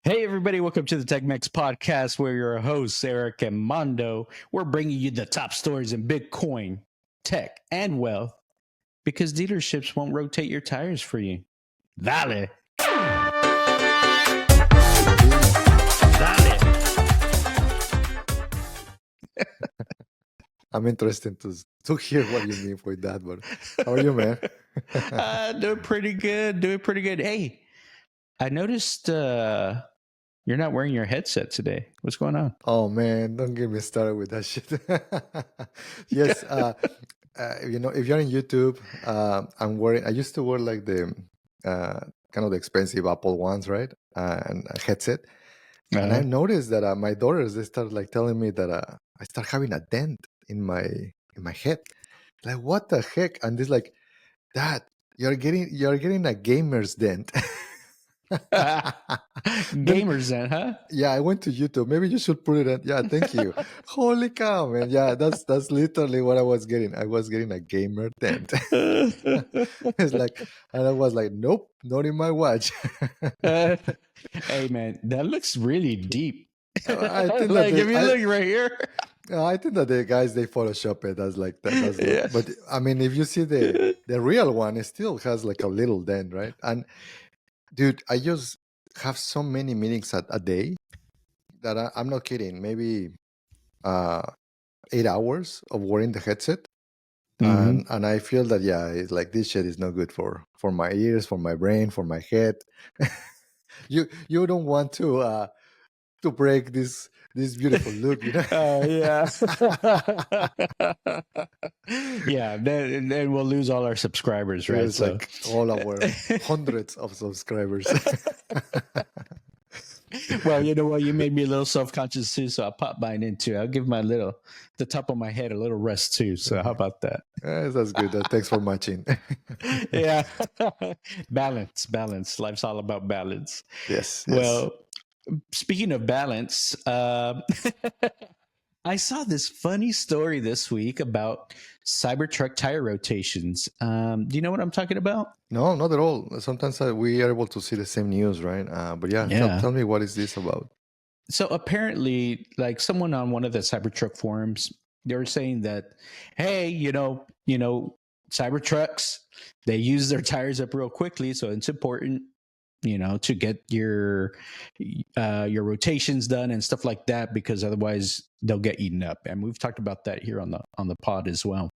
Hey, everybody, welcome to the Tech-Mex podcast. We're your hosts, Eric and Mando. We're bringing you the top stories in Bitcoin, tech, and wealth because dealerships won't rotate your tires for you. Dale. Dale. I'm interested to hear what you mean with that, but how are you, man? Doing pretty good. Hey, I noticed you're not wearing your headset today. What's going on? Oh man, don't get me started with that shit. Yes, if you're on YouTube, I'm wearing. I used to wear like the kind of the expensive Apple ones, right? And a headset. And I noticed that my daughters they started like telling me that I start having a dent in my head. Like what the heck? And it's like, Dad, you're getting a gamer's dent. Gamers then, huh? Yeah, I went to YouTube. Maybe you should put it in. Yeah, thank you. Holy cow, man. Yeah, that's literally what I was getting. I was getting a gamer dent. It's like, and I was like, nope, not in my watch. Hey, man, that looks really deep. I think like, if you look right here. I think that the guys, they Photoshop it as like that. Yeah. But I mean, if you see the real one, it still has like a little dent, right? And dude, I just have so many meetings a day that I'm not kidding. Maybe 8 hours of wearing the headset, and I feel that it's like this shit is not good for my ears, for my brain, for my head. you don't want to break this beautiful look, you know? Yeah. Yeah, then we'll lose all our subscribers, right? It's like all our hundreds of subscribers. Well, you know what? You made me a little self-conscious too, so I'll pop mine in too. I'll give the top of my head a little rest too. So how about that? That's good. Thanks for matching. Yeah. Balance. Life's all about balance. Yes. Well, speaking of balance, I saw this funny story this week about Cybertruck tire rotations. Do you know what I'm talking about? No, not at all. Sometimes we are able to see the same news, right? But tell me, what is this about? So apparently, like someone on one of the Cybertruck forums, they were saying that, hey, you know, Cybertrucks, they use their tires up real quickly, so it's important, to get your rotations done and stuff like that, because otherwise they'll get eaten up. And we've talked about that here on the pod as well.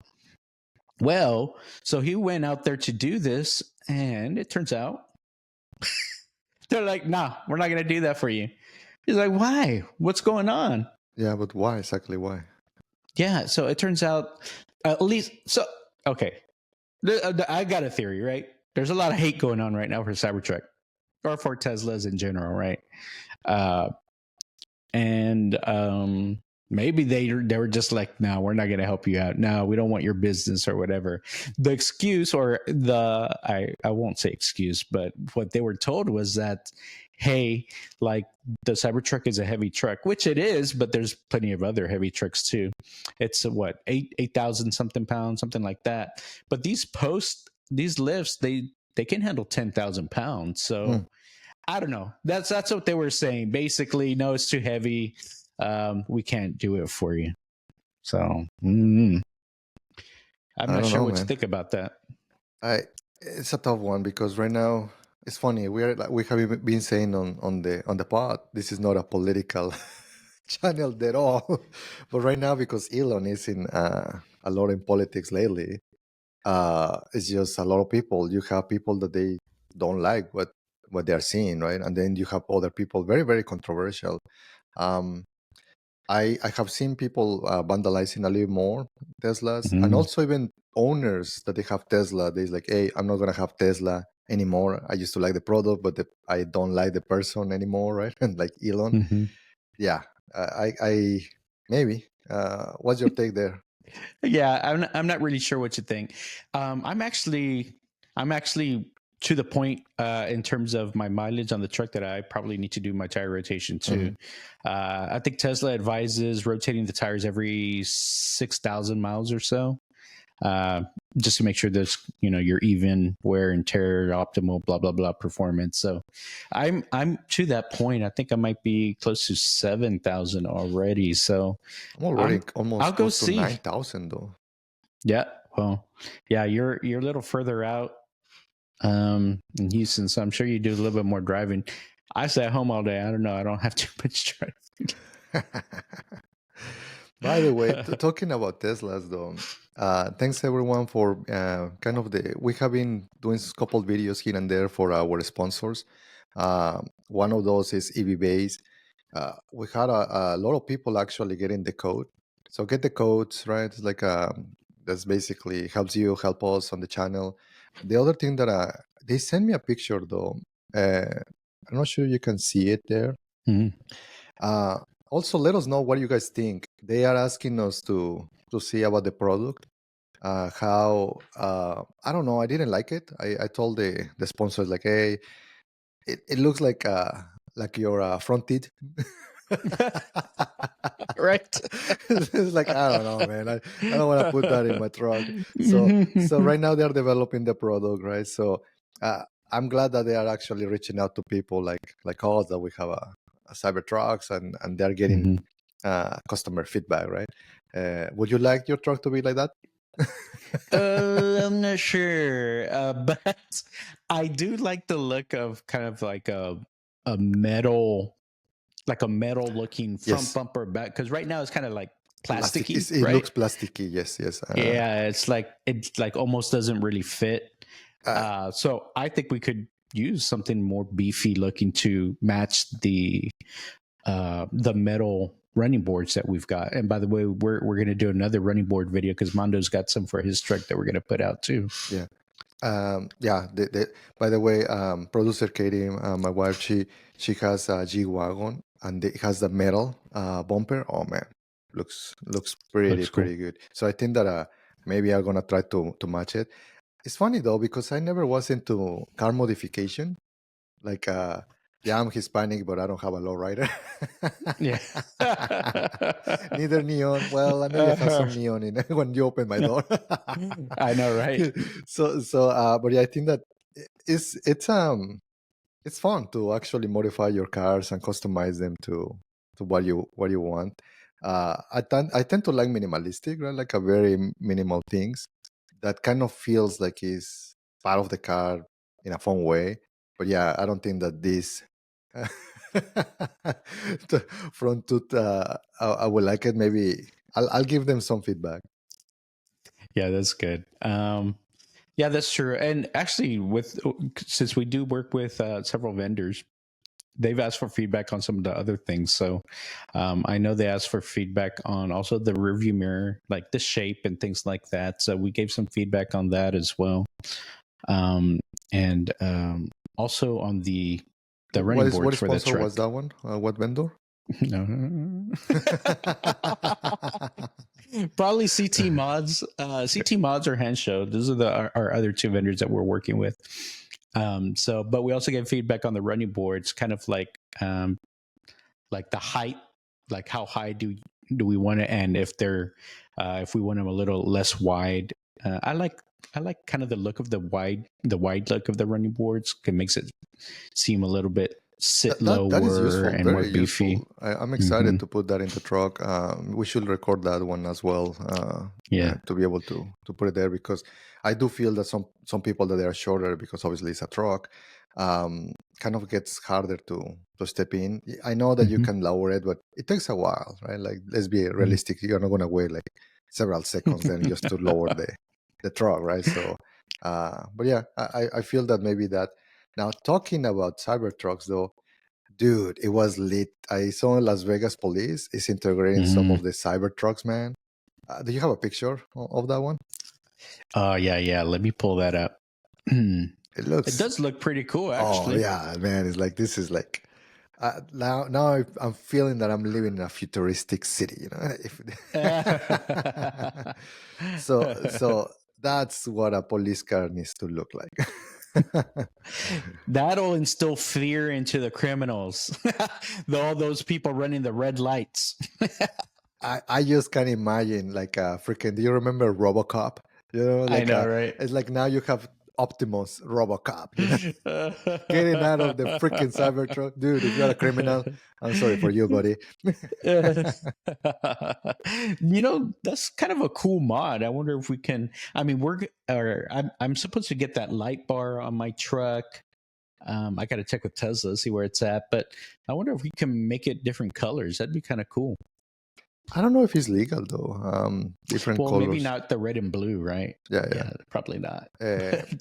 Well, so he went out there to do this, and it turns out they're like, nah, we're not going to do that for you. He's like, why? What's going on? Yeah, but why exactly? Why? Yeah, so it turns out, at least, so, okay. I got a theory, right? There's a lot of hate going on right now for Cybertruck, or for Teslas in general, right? Maybe they were just like, no, we're not going to help you out. No, we don't want your business or whatever. The excuse, or I won't say excuse, but what they were told was that, hey, like the Cybertruck is a heavy truck, which it is, but there's plenty of other heavy trucks too. It's 8,000 something pounds, something like that. But these lifts, they can handle 10,000 pounds. So I don't know. That's what they were saying. Basically, no, it's too heavy. We can't do it for you. So I'm not sure what to think about that. It's a tough one, because right now it's funny. We have been saying on the pod, this is not a political channel at all. But right now, because Elon is in a lot in politics lately, it's just a lot of people. You have people that they don't like what they are seeing, right? And then you have other people, very, very controversial. I have seen people vandalizing a little more Teslas, and also even owners that they have Tesla. They're like, hey, I'm not going to have Tesla anymore. I used to like the product, but I don't like the person anymore, right? And like Elon. Yeah, I maybe. What's your take there? Yeah, I'm not really sure what you think. I'm actually to the point in terms of my mileage on the truck that I probably need to do my tire rotation too. I think Tesla advises rotating the tires every 6,000 miles or so. just to make sure there's your even wear and tear, optimal, blah blah blah performance. So I'm to that point. I think I might be close to 7,000 already. So I'm already I'll almost go close to see. 9,000 though. Yeah, well, yeah, you're a little further out in Houston, so I'm sure you do a little bit more driving. I stay at home all day. I don't know. I don't have too much driving. By the way, talking about Teslas though, thanks everyone for we have been doing a couple videos here and there for our sponsors. One of those is EV Base. We had a lot of people actually getting the code. So get the codes, right? It's like that's basically help us on the channel. The other thing that they sent me a picture though. I'm not sure you can see it there. Mhm. Also, let us know what you guys think. They are asking us to see about the product. How I don't know. I didn't like it. I told the sponsors like, hey, it looks like your front teeth. Right. It's like I don't know, man. I don't want to put that in my truck. So right now they're developing the product, right? So I'm glad that they are actually reaching out to people like us that we have a Cybertrucks and they're getting customer feedback, right? Would you like your truck to be like that? I'm not sure, but I do like the look of kind of like a metal, looking front Yes. bumper back. Because right now it's kind of like Plastic. plasticky, It right? looks plasticky. Yes, yes. Yeah, it's like almost doesn't really fit. Uh, So I think we could use something more beefy looking to match the metal running boards that we've got. And by the way, we're going to do another running board video because Mondo's got some for his truck that we're going to put out too. Yeah. Yeah. By the way, producer Katie, my wife, she has a G wagon and it has the metal bumper. Oh man, looks Looks cool. pretty good. So I think that maybe I'm gonna try to match it. It's funny though because I never was into car modification. Like, yeah, I'm Hispanic, but I don't have a lowrider. Yeah. Neither neon. Well, maybe I have some neon in when you open my door. I know, right? But yeah, I think that it's fun to actually modify your cars and customize them to what you want. I tend to like minimalistic, right? Like a very minimal things that kind of feels like is part of the car in a fun way. But yeah, I don't think that this the front tooth I would like it. Maybe I'll give them some feedback. Yeah, that's good. Yeah, that's true. And actually, since we do work with several vendors, they've asked for feedback on some of the other things. So I know they asked for feedback on also the rearview mirror, like the shape and things like that. So we gave some feedback on that as well. And also on the running boards What for the sponsor truck. was that one? What vendor? No. Probably CT Mods. CT Mods or Henshow. Those are our other two vendors that we're working with. But we also get feedback on the running boards, kind of like the height, like how high do we want to end if we want them a little less wide. I like kind of the look of the wide look of the running boards. It makes it seem a little bit lower that is useful, and more very beefy. useful. I'm excited to put that in the truck. We should record that one as well. To be able to put it there because I do feel that some people that they are shorter because obviously it's a truck, kind of gets harder to step in. I know that you can lower it, but it takes a while, right? Like let's be realistic. You're not gonna wait like several seconds then just to lower the truck, right? So, but yeah, I feel that maybe that. Now, talking about Cybertrucks, though, dude, it was lit. I saw Las Vegas Police is integrating some of the Cybertrucks, man. Do you have a picture of that one? Yeah. Let me pull that up. It does look pretty cool, actually. Oh yeah, man! It's like this is like now I'm feeling that I'm living in a futuristic city. You know, so that's what a police car needs to look like. That'll instill fear into the criminals. All those people running the red lights. I just can't imagine like a freaking. Do you remember RoboCop? I know, right? it's like now you have Optimus RoboCop, getting out of the freaking Cybertruck, dude. If you're a criminal, I'm sorry for you, buddy. That's kind of a cool mod. I wonder if we can. I mean, I'm supposed to get that light bar on my truck. I got to check with Tesla, see where it's at. But I wonder if we can make it different colors. That'd be kind of cool. I don't know if it's legal though. Different Well, colors. maybe not the red and blue, right? Yeah. Probably not.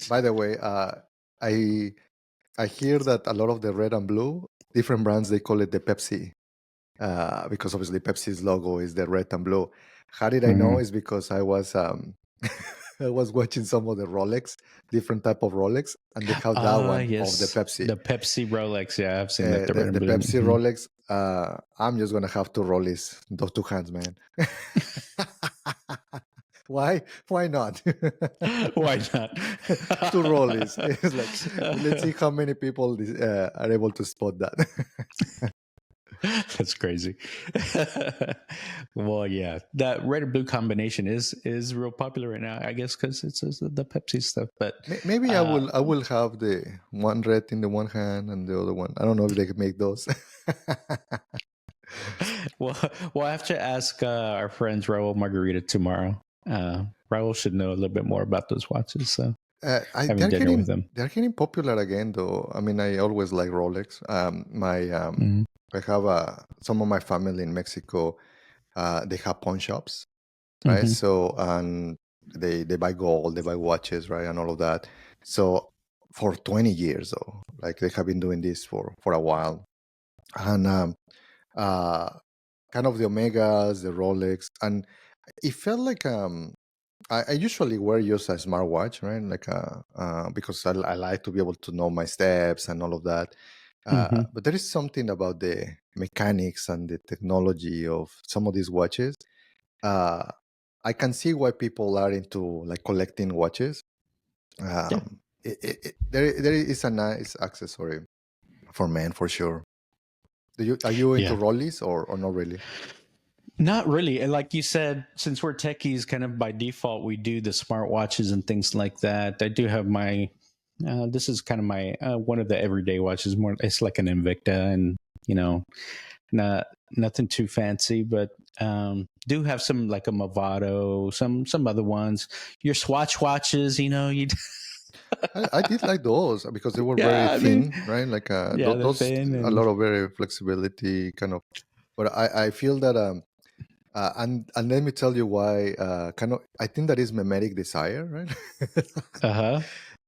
By the way, I hear that a lot of the red and blue, different brands, they call it the Pepsi, because obviously Pepsi's logo is the red and blue. How did I know? Is because I was I was watching some of the Rolex, different type of Rolex, and they have that one yes. of the Pepsi. The Pepsi Rolex, yeah, I've seen that. The Pepsi Rolex. I'm just gonna have to roll those two hands, man. Why? Why not? Why not? Two rollies. It's like, let's see how many people are able to spot that. That's crazy. Well, yeah, that red and blue combination is real popular right now. I guess because it's the Pepsi stuff. But maybe I will have the one red in the one hand and the other one. I don't know if they can make those. Well, I have to ask our friends Raul Margarita tomorrow. Raul should know a little bit more about those watches. So having dinner with them. They're getting popular again, though. I mean, I always like Rolex. I have some of my family in Mexico. They have pawn shops, right? So and they buy gold, they buy watches, right, and all of that. So for 20 years, though, like they have been doing this for a while, and kind of the Omegas, the Rolex, and it felt like I usually wear just a smartwatch, right? Like because I like to be able to know my steps and all of that. But there is something about the mechanics and the technology of some of these watches. I can see why people are into like collecting watches. There is a nice accessory for men for sure. Are you into rollies or not really? Not really. And like you said, since we're techies, kind of by default, we do the smartwatches and things like that. I do have my, this is kind of my, one of the everyday watches. It's like an Invicta and, nothing too fancy, but do have some like a Movado, some other ones. Your Swatch watches, I did like those because they were very thin, right? Like those, a lot of very flexibility kind of. But I feel that and let me tell you why. I think that is mimetic desire, right?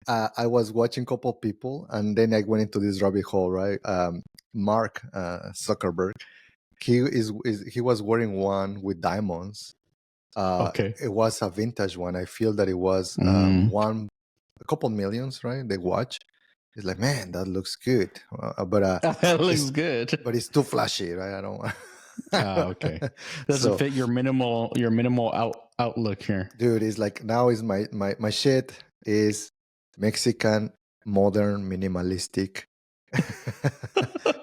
I was watching a couple of people, and then I went into this rabbit hole, right? Mark Zuckerberg, he was wearing one with diamonds. It was a vintage one. I feel that it was a couple millions, right? The watch. It's like, man, that looks good, but that looks good. But it's too flashy, right? I don't. Okay. Doesn't fit your minimal outlook here, dude. It's like now is my shit is Mexican modern minimalistic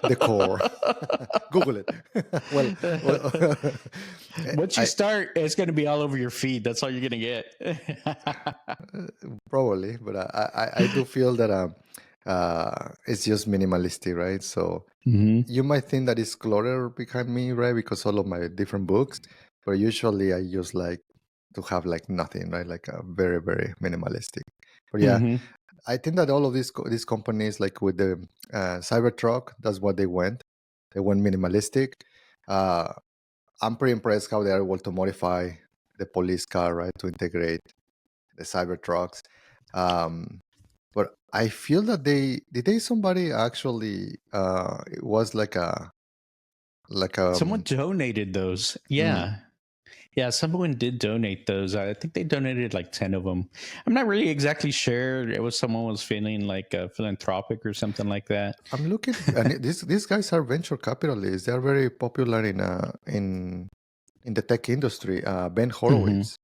decor. Google it. well once you start, it's going to be all over your feed. That's all you're going to get. Probably, but I do feel that it's just minimalistic, right? So you might think that it's clutter behind me, right? Because all of my different books, but usually I just like to have like nothing, right? Like a very, very minimalistic. But yeah, I think that all of these companies, like with the Cybertruck, that's what they went. They went minimalistic. I'm pretty impressed how they are able to modify the police car, right, to integrate the Cybertrucks. But I feel that somebody actually it was like a someone donated those. Yeah, someone did donate those. I think they donated like 10 of them. I'm not really exactly sure. It was someone was feeling like philanthropic or something like that. I'm looking, and these guys are venture capitalists. They are very popular in the tech industry. Ben Horowitz.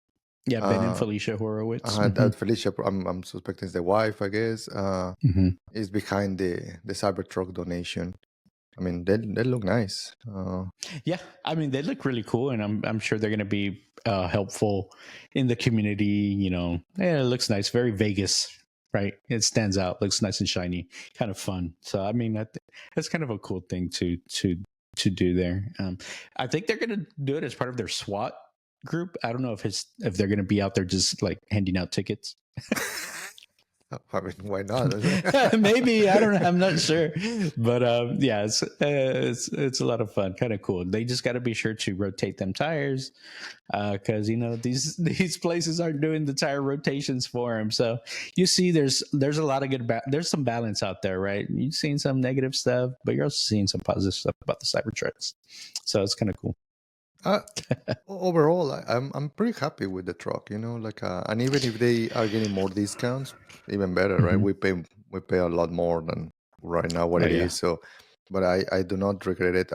Yeah, Ben and Felicia Horowitz. That Felicia, I'm suspecting is the wife, I guess, is behind the Cybertruck donation. I mean, they look nice. Yeah, I mean they look really cool, and I'm sure they're going to be helpful in the community. You know, yeah, it looks nice, very Vegas, right? It stands out, looks nice and shiny, kind of fun. So I mean, that's kind of a cool thing to do there. I think they're going to do it as part of their SWAT group. I don't know if they're going to be out there just like handing out tickets. I mean, why not? Maybe, I don't know. I'm not sure, but yeah, it's a lot of fun, kind of cool. They just got to be sure to rotate them tires, because you know these places aren't doing the tire rotations for them. So you see, there's a lot of good. There's some balance out there, right? You've seen some negative stuff, but you're also seeing some positive stuff about the Cybertrucks. So it's kind of cool. Overall, I'm pretty happy with the truck. You know, like, and even if they are getting more discounts, even better, right? Mm-hmm. We pay a lot more than right now what Oh it yeah, is. So, but I do not regret it.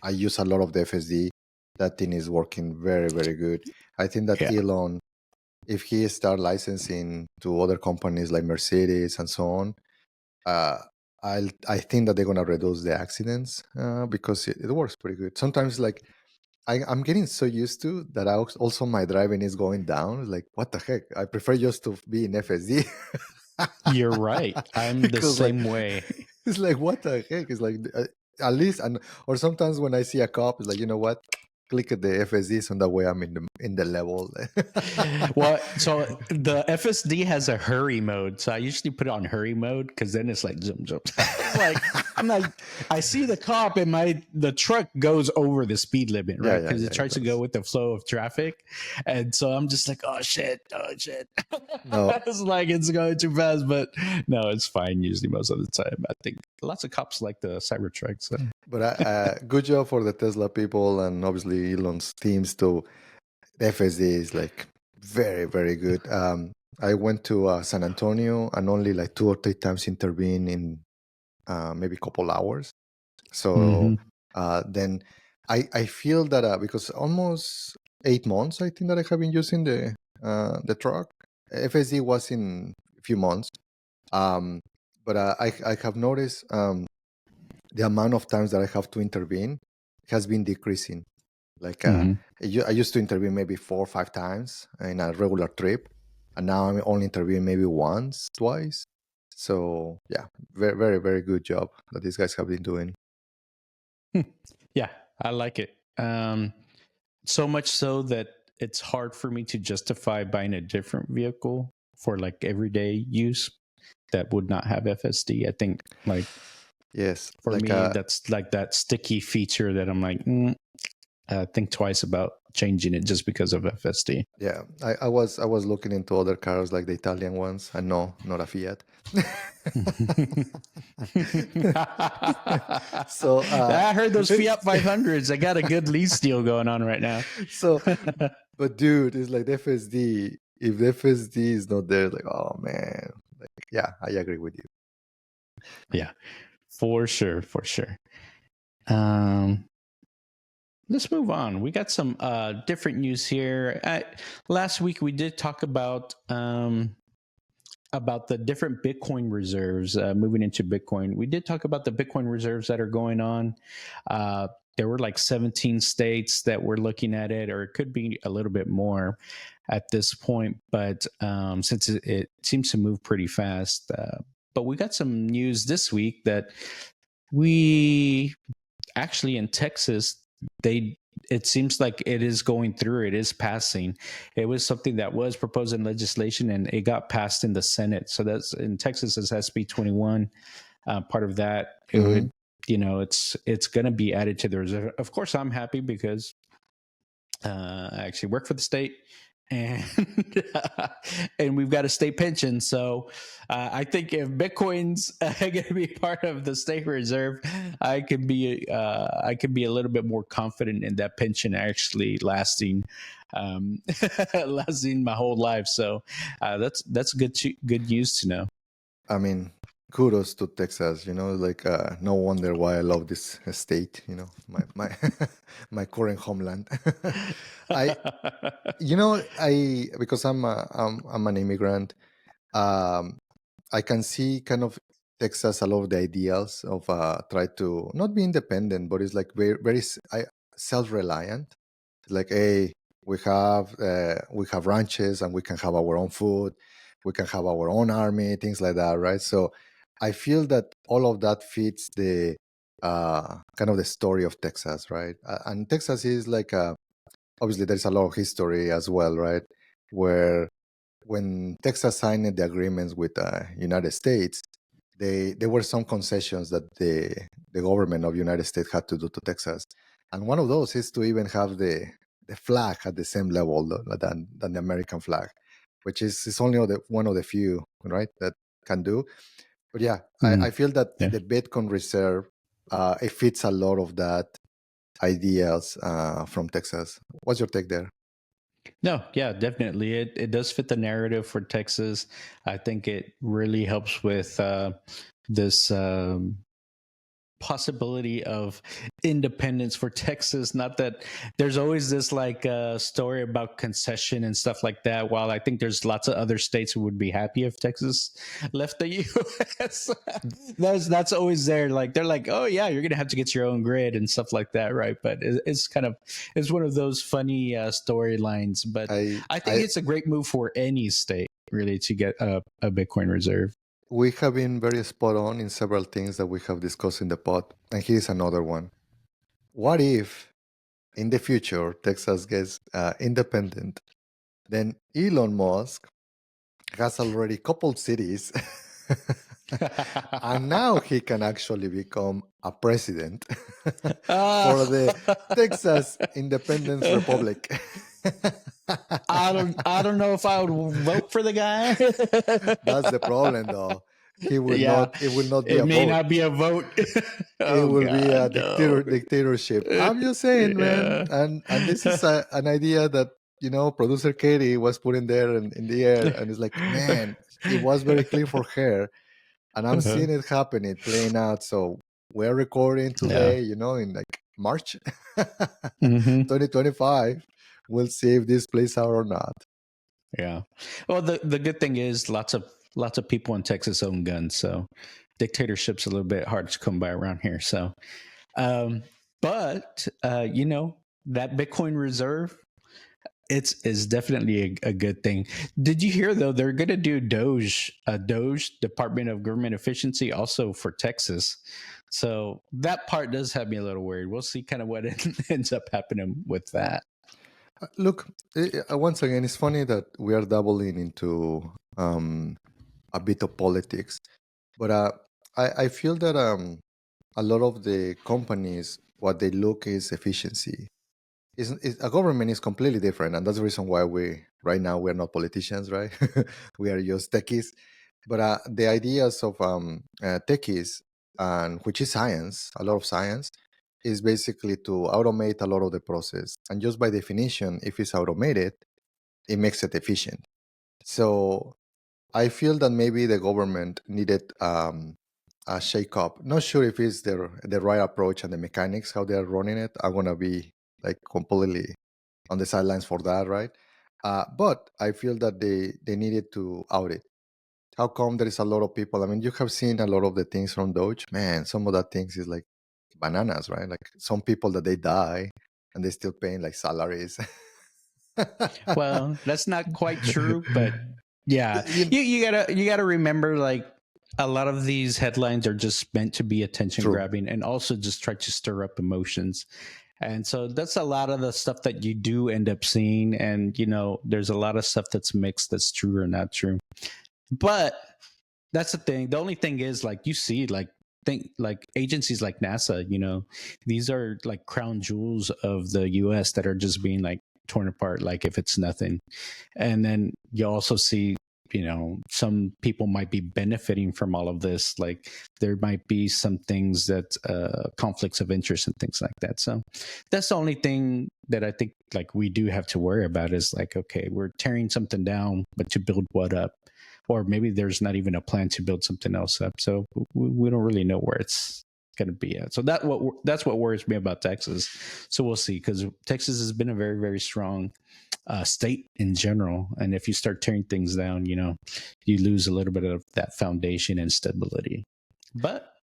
I use a lot of the FSD. That thing is working very, very good. I think that yeah, Elon, if he start licensing to other companies like Mercedes and so on, uh, I think that they're gonna reduce the accidents, because it works pretty good. Sometimes, like, I'm getting so used to that. Also, my driving is going down. Like, what the heck? I prefer just to be in FSD. you're right. I'm the Because, like, same way. it's like, what the heck? It's like, at least, and or sometimes when I see a cop, it's like, you know what? Click at the FSD, so that way I'm in the level. Well, so the FSD has a hurry mode, so I usually put it on hurry mode because then it's like zoom zoom. It's like I'm like, I see the cop and the truck goes over the speed limit, Yeah, right? yeah, Because yeah. it It tries to go does. with the flow of traffic, and so I'm just like, oh shit. No, It's like it's going too fast, but no, it's fine. Usually, most of the time, I think lots of cops like the Cybertruck. So but good job for the Tesla people and obviously Elon's teams to. The FSD is like very, very good. I went to San Antonio and only like 2 or 3 times intervened in maybe a couple hours. So mm-hmm. then I feel that because almost 8 months I think that I have been using the truck. FSD was in a few months, um, but I have noticed the amount of times that I have to intervene has been decreasing. Like, Mm-hmm. I used to intervene maybe 4 or 5 times in a regular trip, and now I'm only interviewing maybe once, twice. So yeah, very, very, very good job that these guys have been doing. Yeah, I like it. So much so that it's hard for me to justify buying a different vehicle for like everyday use that would not have FSD. I think like Yes, for like, me, that's like that sticky feature that I'm like, think twice about changing it just because of FSD. yeah, I was looking into other cars like the Italian ones, and no, not a Fiat. So I heard those Fiat 500s. I got a good lease deal going on right now. so, but dude, it's like the FSD. If the FSD is not there, it's like, oh man, like, yeah, I agree with you. Yeah, for sure, for sure. Um, let's move on. We got some different news here. Last week we did talk about the different Bitcoin reserves moving into Bitcoin. We did talk about the Bitcoin reserves that are going on. There were like 17 states that were looking at it, or it could be a little bit more at this point. But since it seems to move pretty fast, but we got some news this week that we actually in Texas, it seems like it is going through, it is passing. It was something that was proposed in legislation and it got passed in the Senate. So that's in Texas as SB 21. Part of that, it Mm-hmm. would, it's going to be added to the reserve. Of course, I'm happy because I actually work for the state, and and we've got a state pension. So I think if Bitcoin's going to be part of the state reserve, I could be a little bit more confident in that pension actually lasting. Lasting my whole life. So that's good news to know. I mean, kudos to Texas. Like, no wonder why I love this state. My my current homeland. I I because I'm an immigrant. Um, I can see kind of Texas, a lot of the ideals of try to not be independent, but it's like very self-reliant. Like, hey, we have ranches and we can have our own food, we can have our own army, things like that, right? So I feel that all of that fits the kind of the story of Texas, right? And Texas is like obviously there's a lot of history as well, right? Where when Texas signed the agreements with United States, there were some concessions that the government of United States had to do to Texas, and one of those is to even have the flag at the same level than the American flag, which is only one of the few, right, that can do. But yeah, I Mm, feel that yeah. the Bitcoin reserve it fits a lot of that ideas from Texas. What's your take there? No, yeah, definitely. It does fit the narrative for Texas. I think it really helps with this possibility of independence for Texas. Not that there's always this like story about concession and stuff like that. While I think there's lots of other states who would be happy if Texas left the U.S. That's always there. Like they're like, oh yeah, you're gonna have to get your own grid and stuff like that, right? But it's kind of it's one of those funny storylines. But I I think I it's a great move for any state really to get a Bitcoin reserve. We have been very spot on in several things that we have discussed in the pod, and here's another one. What if in the future Texas gets independent? Then Elon Musk has already coupled cities, and now he can actually become a president for the Texas Independence Republic. I don't know if I would vote for the guy. That's the problem, though. He will Yeah, not. It will not be it a may vote. not be a vote. It Oh will be a God, no. dictatorship. I'm just saying, man. Yeah. And this is an idea that producer Katie was putting there in the air, and it's like, man, it was very clear for her, and I'm Uh-huh. seeing it happening, playing out. So we're recording Yeah. today, in like March, Hmm. 2025. We'll see if this plays out or not. Yeah. Well, the good thing is lots of people in Texas own guns, so dictatorship's a little bit hard to come by around here. So, um, but that Bitcoin reserve, it's is definitely a good thing. Did you hear though they're going to do Doge Department of Government Efficiency also for Texas? So that part does have me a little worried. We'll see kind of what ends up happening with that. Look, once again, it's funny that we are doubling into a bit of politics, but I feel that a lot of the companies, what they look is efficiency. Is a government is completely different, and that's the reason why right now we're not politicians, right? We are just techies. But the ideas of techies, and which is science, a lot of science, is basically to automate a lot of the process. And just by definition, if it's automated, it makes it efficient. So I feel that maybe the government needed a shake up. Not sure if it's the right approach and the mechanics how they are running it. I'm gonna be like completely on the sidelines for that, right? But I feel that they needed to audit. How come there is a lot of people? I mean, you have seen a lot of the things from Doge. Man, some of that things is like bananas, right? Like some people that they die and they still paying like salaries. Well, that's not quite true, but yeah, You- you gotta remember like a lot of these headlines are just meant to be attention True. grabbing and also just try to stir up emotions. And so that's a lot of the stuff that you do end up seeing. And there's a lot of stuff that's mixed that's true or not true. But that's the thing. The only thing is like you see think like agencies like NASA, these are like crown jewels of the US that are just being like torn apart like if it's nothing. And then you also see some people might be benefiting from all of this, like there might be some things that conflicts of interest and things like that. So that's the only thing that I think like we do have to worry about is like, okay, we're tearing something down but to build what up, or maybe there's not even a plan to build something else up, so we don't really know where it's going to be at. So that's what worries me about Texas. So we'll see, because Texas has been a very, very strong state in general, and if you start tearing things down, you lose a little bit of that foundation and stability. But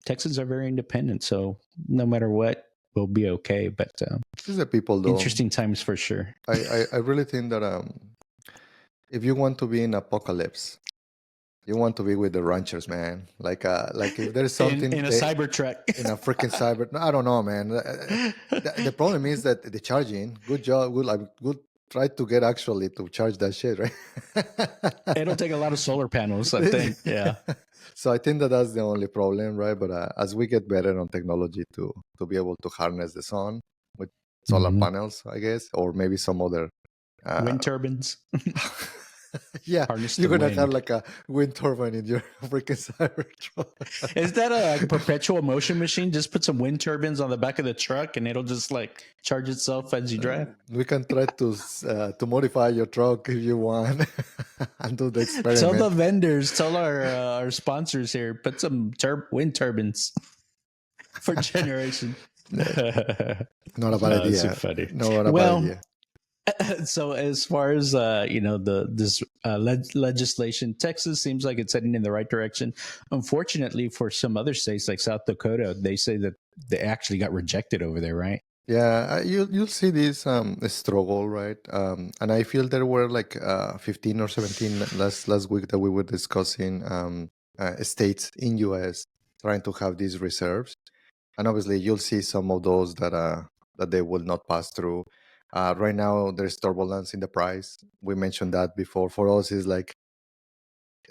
Texans are very independent, so no matter what, we'll be okay. But It's the people though. interesting times for sure. I really think that if you want to be in apocalypse, you want to be with the ranchers, man. Like if there's something in a Cybertruck. in a freaking cyber, I don't know, man. The problem is that the charging. Good job. Good. Try to get actually to charge that shit, right? It'll take a lot of solar panels, I think. Yeah. So I think that that's the only problem, right? But as we get better on technology to be able to harness the sun with solar panels, I guess, or maybe some other wind turbines. Yeah, Harness you're the gonna have wind. like a wind turbine in your freaking Cybertruck. Is that a perpetual motion machine? Just put some wind turbines on the back of the truck, and it'll just like charge itself as you drive. We can try to modify your truck if you want and do the experiment. Tell the vendors, tell our sponsors here, put some wind turbines for generation. Not a bad idea. So funny. Not a bad idea. So as far as this legislation, Texas seems like it's heading in the right direction. Unfortunately, for some other states like South Dakota, they say that they actually got rejected over there, right? Yeah, you'll see this struggle, right? And I feel there were like 15 or 17 last week that we were discussing states in US trying to have these reserves, and obviously you'll see some of those that they will not pass through. Right now, there's turbulence in the price. We mentioned that before. For us, is like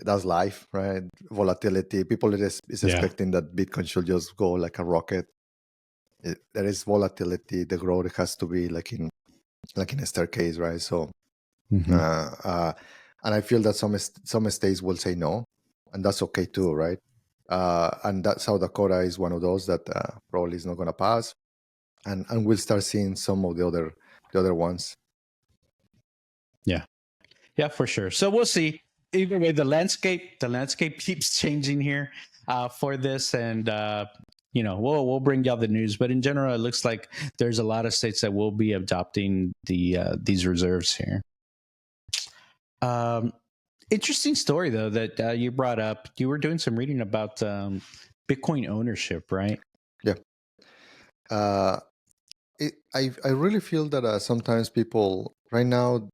that's life, right? Volatility. People is expecting that Bitcoin should just go like a rocket. There is volatility. The growth has to be like in a staircase, right? So, and I feel that some states will say no, and that's okay too, right? And that South Dakota is one of those that probably is not going to pass, and we'll start seeing some of the other ones. Yeah, for sure. So we'll see. Either way, the landscape keeps changing here for this, and we'll bring y'all the news. But in general, it looks like there's a lot of states that will be adopting these reserves here. Interesting story though that you brought up. You were doing some reading about Bitcoin ownership, right? Yeah. I really feel that sometimes people right now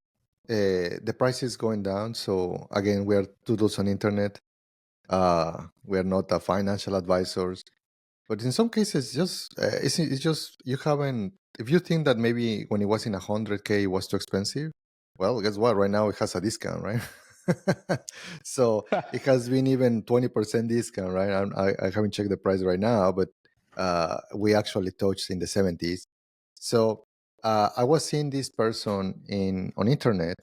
the price is going down. So again, we are two dudes on internet. We are not financial advisors, but in some cases, it's just you haven't. If you think that maybe when it was in 100K it was too expensive, well, guess what? Right now it has a discount, right? So it has been even 20% discount, right? I haven't checked the price right now, but we actually touched in the 70s. So I was seeing this person on internet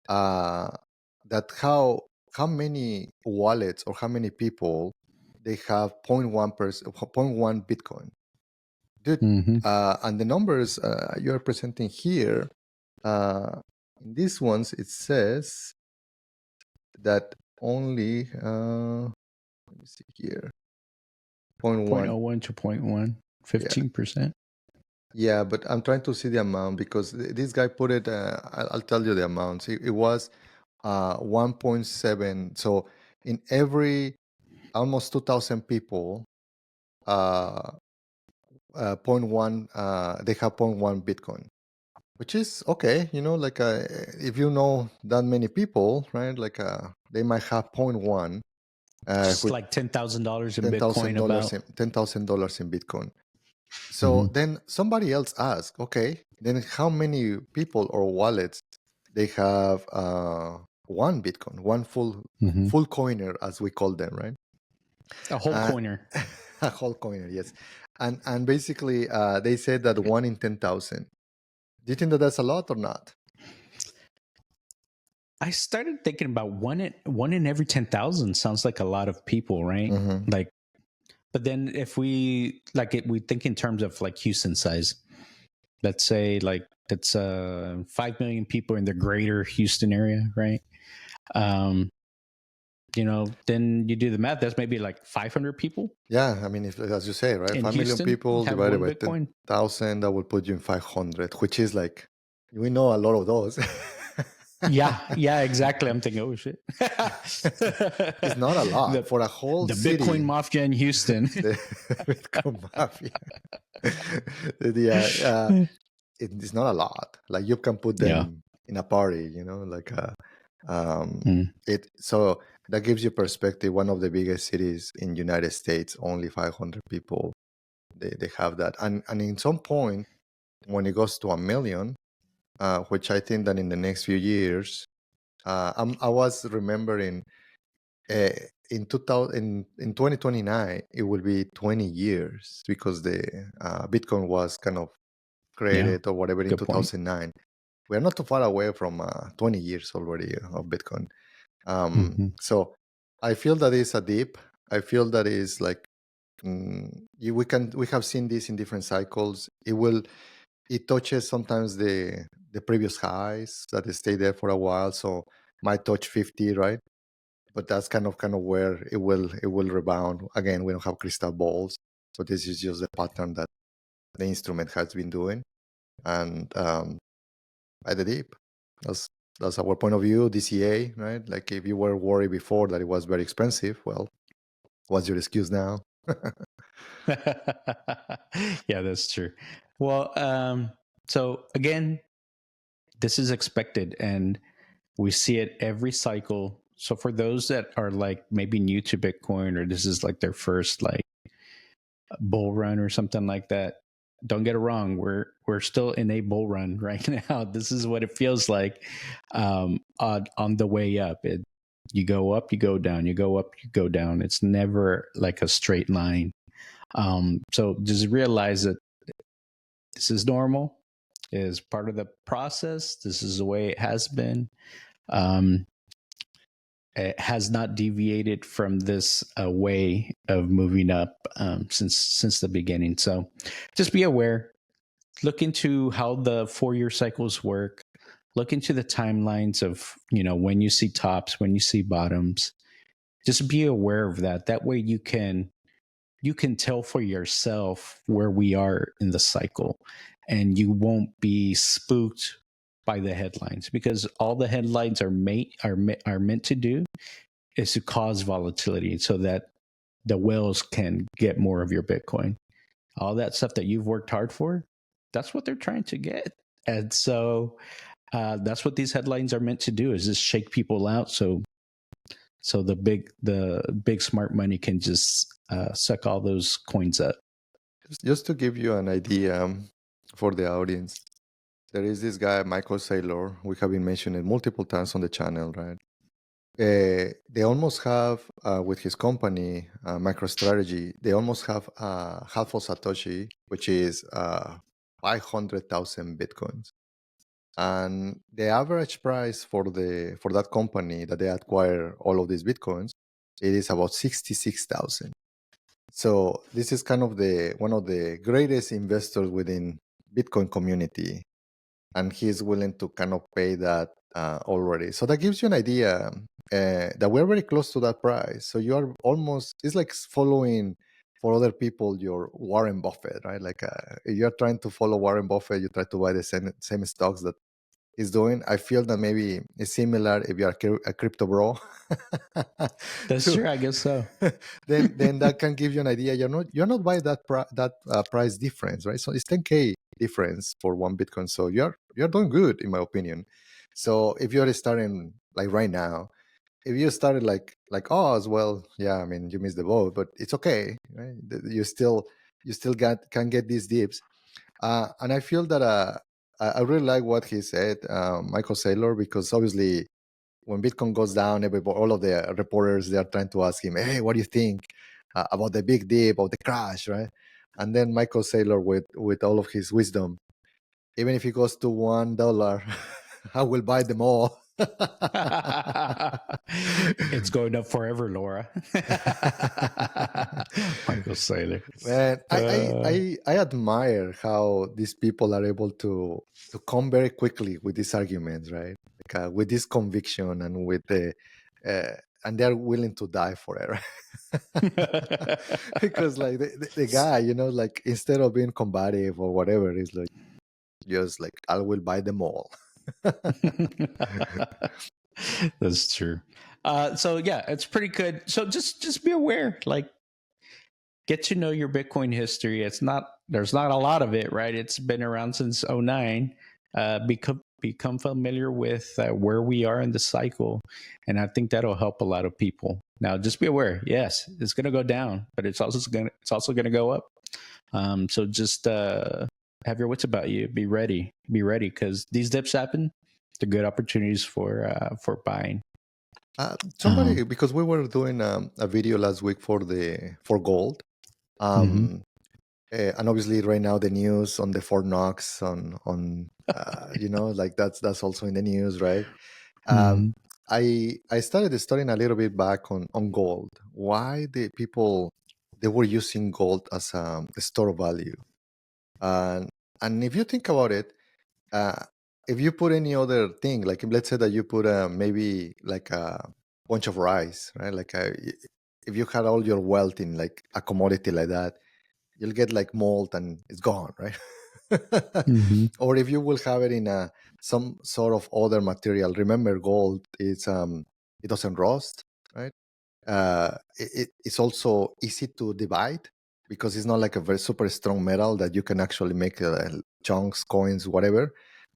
that how many wallets or how many people they have 0.1 Bitcoin, dude. And the numbers you are presenting here, in these ones it says that only let me see here, 0.01 to 0.1, 15%. Yeah, but I'm trying to see the amount because this guy put it. I'll tell you the amounts. It was 1.7. So in every almost 2,000 people, 0.1. They have 0.1 Bitcoin, which is okay. Like if you know that many people, right? Like they might have 0.1. It's like $10,000 in Bitcoin. About $10,000 in Bitcoin. So then somebody else asked, okay, then how many people or wallets they have 1 Bitcoin, one full coiner, as we call them, right? A whole coiner. A whole coiner, yes. And basically they said that 1 in 10,000. Do you think that that's a lot or not? I started thinking about one in every 10,000 sounds like a lot of people, right? Like, but then if we we think in terms of like Houston size, let's say like it's 5 million people in the greater Houston area, right? Then you do the math. That's maybe like 500 people. Yeah, I mean, if as you say, right, 5 Houston, million people divided by Bitcoin. 10,000, that would put you in 500, which is like we know a lot of those. Yeah, exactly. I'm thinking, oh shit. It's not a lot the for a whole the Bitcoin city. mafia in Houston. The Bitcoin mafia. Yeah, it's not a lot. Like you can put Yeah. them in a party, you know, like Mm. it. So that gives you perspective. One of the biggest cities in United States, only 500 people. They have that, and in some point when it goes to a million, which I think that in the next few years, I was remembering uh, in 2000 in 2029 it will be 20 years because the Bitcoin was kind of Yeah. created or whatever in Good point. 2009. We are not too far away from 20 years already of Bitcoin. Hmm. So I feel that is a dip. I feel that is like we have seen this in different cycles. It touches sometimes the previous highs that they stay there for a while. So might touch 50, right? But that's kind of where it will rebound. Again, we don't have crystal balls, so this is just the pattern that the instrument has been doing. And by the deep, that's that's our point of view. DCA, right? Like if you were worried before that it was very expensive, well, what's your excuse now? Yeah, that's true. Well, so again, this is expected and we see it every cycle. So for those that are like maybe new to Bitcoin or this is like their first like bull run or something like that, don't get it wrong. We're still in a bull run right now. This is what it feels like on the way up. You go up, you go down, you go up, you go down. It's never like a straight line. So just realize that this is normal, is part of the process. This is the way it has been. Um, it has not deviated from this way of moving up since the beginning. So just be aware. Look into how the 4-year cycles work. Look into the timelines of when you see tops, when you see bottoms. Just be aware of that. That way you can tell for yourself where we are in the cycle and you won't be spooked by the headlines because all the headlines are meant to do is to cause volatility so that the whales can get more of your Bitcoin. All that stuff that you've worked hard for, that's what they're trying to get. And so that's what these headlines are meant to do, is just shake people out so the big smart money can just suck all those coins up. Just to give you an idea for the audience, there is this guy, Michael Saylor. We have been mentioning multiple times on the channel, right? They almost have, with his company, MicroStrategy, they almost have half of Satoshi, which is 500,000 Bitcoins. And the average price for that company that they acquire all of these Bitcoins, it is about 66,000. So this is kind of one of the greatest investors within Bitcoin community, and he's willing to kind of pay that already. So that gives you an idea that we're very close to that price. So you are almost, it's like following for other people your Warren Buffett, right? Like if you're trying to follow Warren Buffett, you try to buy the same stocks that he's doing. I feel that maybe it's similar if you're a crypto bro. That's to, true, I guess so. then that can give you an idea. You're not buying that price difference, right? So it's 10K difference for one Bitcoin. So you're doing good, in my opinion. So if you're starting like right now, if you started like us, well, yeah, I mean you missed the boat, but it's okay, right? You still can get these dips, and I feel that I really like what he said, Michael Saylor, because obviously when Bitcoin goes down, all of the reporters, they are trying to ask him, "Hey, what do you think about the big dip, about the crash, right?" And then Michael Saylor, with all of his wisdom, even if it goes to $1, I will buy them all. It's going up forever, Laura. Michael Saylor. Man, I, I Uh, I I admire how these people are able to come very quickly with these arguments, right? Like with this conviction and with uh, and they're willing to die for it, right? Because like the guy, like instead of being combative or whatever, is like just like I will buy them all. That's true. So yeah, it's pretty good. So just be aware, like get to know your Bitcoin history. There's not a lot of it, right? It's been around since '09. Become familiar with where we are in the cycle, and I think that'll help a lot of people. Now, just be aware. Yes, it's going to go down, but it's also gonna go up. So just have your wits about you. Be ready. Be ready because these dips happen. They're good opportunities for buying. Somebody, because we were doing a video last week for gold, Mhm. um, and obviously right now the news on the Fort Knox on like that's also in the news, right? Um, Mhm. I started studying a little bit back on gold. Why the people they were using gold as a store of value, and and if you think about it, uh, if you put any other thing, like let's say that you put maybe like a bunch of rice, right? If you had all your wealth in like a commodity like that, you'll get like mold and it's gone, right? Mhm. Or if you will have it in some sort of other material. Remember, gold is it doesn't rust, right? It's also easy to divide because it's not like a very super strong metal that you can actually make chunks, coins, whatever,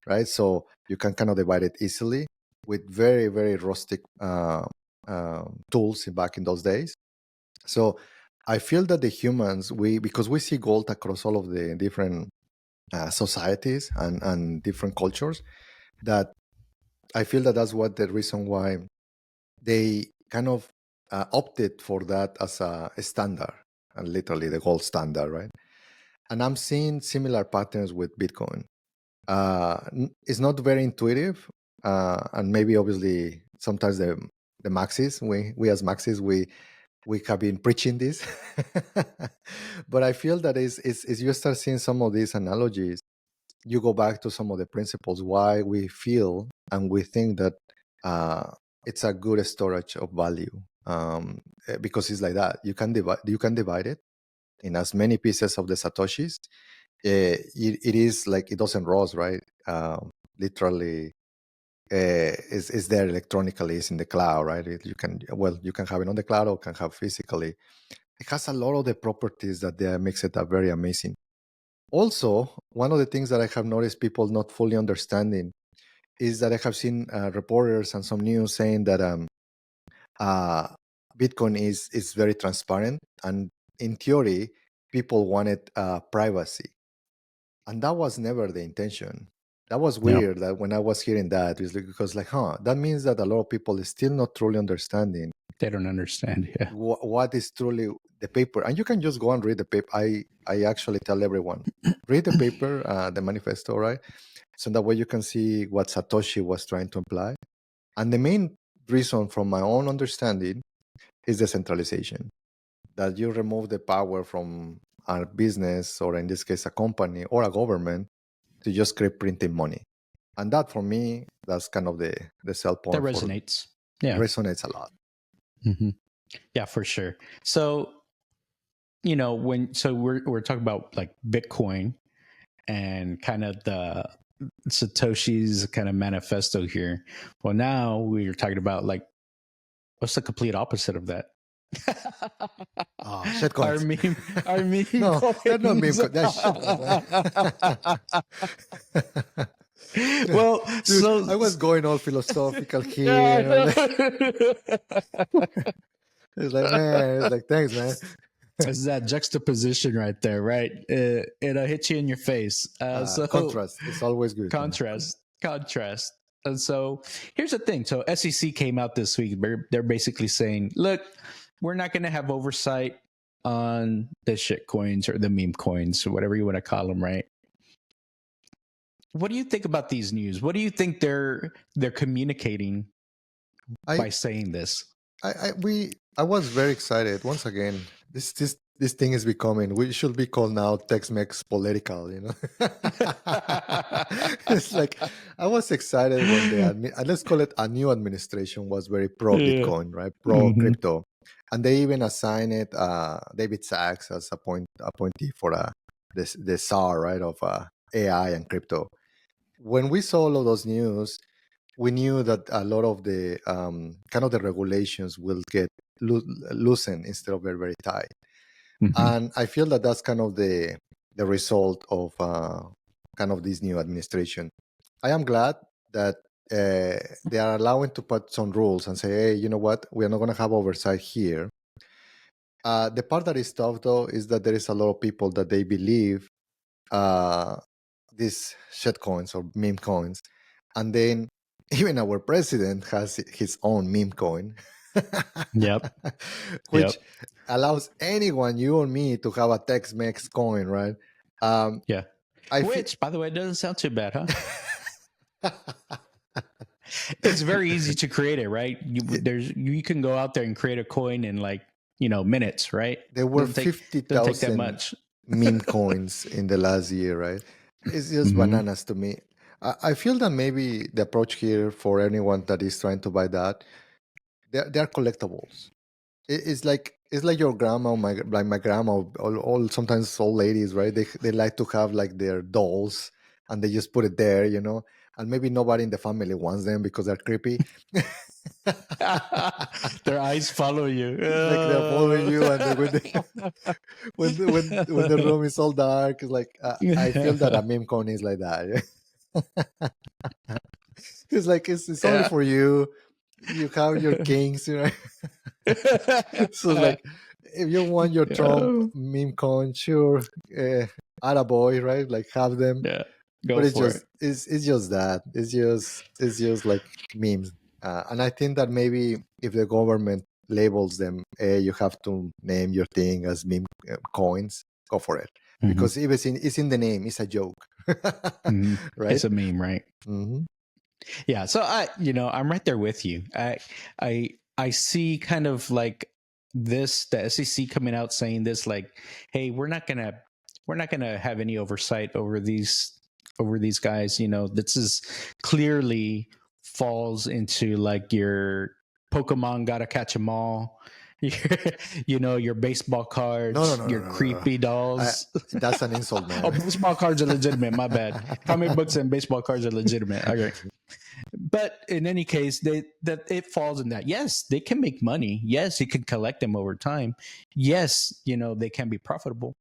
right? So you can kind of divide it easily with very very rustic tools back in those days. So I feel that the humans, we because we see gold across all of the different societies and different cultures, that I feel that that's what the reason why they kind of opted for that as a standard, and literally the gold standard, right? And I'm seeing similar patterns with Bitcoin. It's not very intuitive, and maybe obviously sometimes the maxis, we as maxis, we have been preaching this, but I feel that is you start seeing some of these analogies, you go back to some of the principles why we feel and we think that uh, it's a good storage of value, because it's like that. You can divide it in as many pieces of the satoshis. It is like it doesn't rust, right? Literally, is there electronically, it's in the cloud, right? You can have it on the cloud or can have physically. It has a lot of the properties that makes it a very amazing. Also, one of the things that I have noticed people not fully understanding is that I have seen reporters and some news saying that uh, Bitcoin is very transparent, and in theory, people wanted privacy, and that was never the intention. That was Yeah, weird. That when I was hearing that, it was like, because like, that means that a lot of people is still not truly understanding they don't understand. Yeah. what is truly the paper. And you can just go and read the paper. I actually tell everyone, read the paper, the manifesto, right? So that way you can see what Satoshi was trying to imply. And the main reason, from my own understanding, is decentralization. That you remove the power from a business, or in this case, a company or a government, to just keep printing money. And that, for me, that's kind of the sell That point for resonates. Yeah. resonates a lot. Hmm. Yeah, for sure. So, we're talking about like Bitcoin and kind of the Satoshi's kind of manifesto here. Well, now we're talking about like what's the complete opposite of that? Oh, shit our coins. meme, our meme No, they're not meme coins. coins. They're shit coins, man. Well, Dude, so I was going all philosophical here. it's It's like, man, it's like, thanks, man. that juxtaposition right there, right? It'll hit you in your face. So Contrast is always good, man. contrast. And so here's the thing. So SEC came out this week. They're basically saying, look, we're not going to have oversight on the shit coins or the meme coins or whatever you want to call them, right? What do you think about these news? What do you think they're communicating I by saying this? I was very excited. Once again, this thing is becoming. We should be called now Tex-Mex political. It's like I was excited when let's call it a new administration was very pro Yeah. Bitcoin, right? Pro Mm-hmm. crypto, and they even assigned it David Sachs as appointee for the SAR, right, of AI and crypto. when we saw all of those news, we knew that a lot of the kind of the regulations will get loosened instead of very, very tight. Mhm. And I feel that that's kind of the result of kind of this new administration. I am glad that they are allowing to put some rules and say, hey, you know what, we are not going to have oversight here. The part that is tough, though, is that there is a lot of people that they believe uh, these shit coins or meme coins, and then even our president has his own meme coin, Yep. which Yep. allows anyone, you or me, to have a Tex-Mex coin, right? Yeah. I feel. Which, by the way, doesn't sound too bad, huh? It's very easy to create it, right? You can go out there and create a coin in like, minutes, right? There were Doesn't take that 50,000 much. meme coins in the last year, right? It's just Hmm. bananas to me. I feel that maybe the approach here for anyone that is trying to buy that, they're collectibles. It's like your grandma, like my grandma, all sometimes old ladies, right? They like to have like their dolls, and they just put it there, and maybe nobody in the family wants them because they're creepy. Their eyes follow you. Like they're following you, and when when the room is all dark, it's like I feel that a meme coin is like that. It's like it's only Yeah. for you. You have your kings, right? So it's like if you want your Trump Yeah. meme coin, sure, attaboy, right? Like have them, Yeah. Go but it's for it. just it's just that it's just like memes, and I think that maybe if the government labels them, you have to name your thing as meme coins. Go for it, Hmm. because if it's in the name, it's a joke, Hmm. right? It's a meme, right? Hmm. Yeah. So I'm right there with you. I see kind of like this, the SEC coming out saying this, like, hey, we're not gonna have any oversight over these guys. This is clearly falls into like your Pokemon gotta catch 'em all. Your baseball No, no, cards, no, no, your no, no, no. creepy dolls. That's an insult, Oh, man. baseball cards are legitimate. My bad. Comic books and baseball cards are legitimate. Okay. But in any case, that it falls in that. Yes, they can make money. Yes, you can collect them over time. Yes, they can be profitable.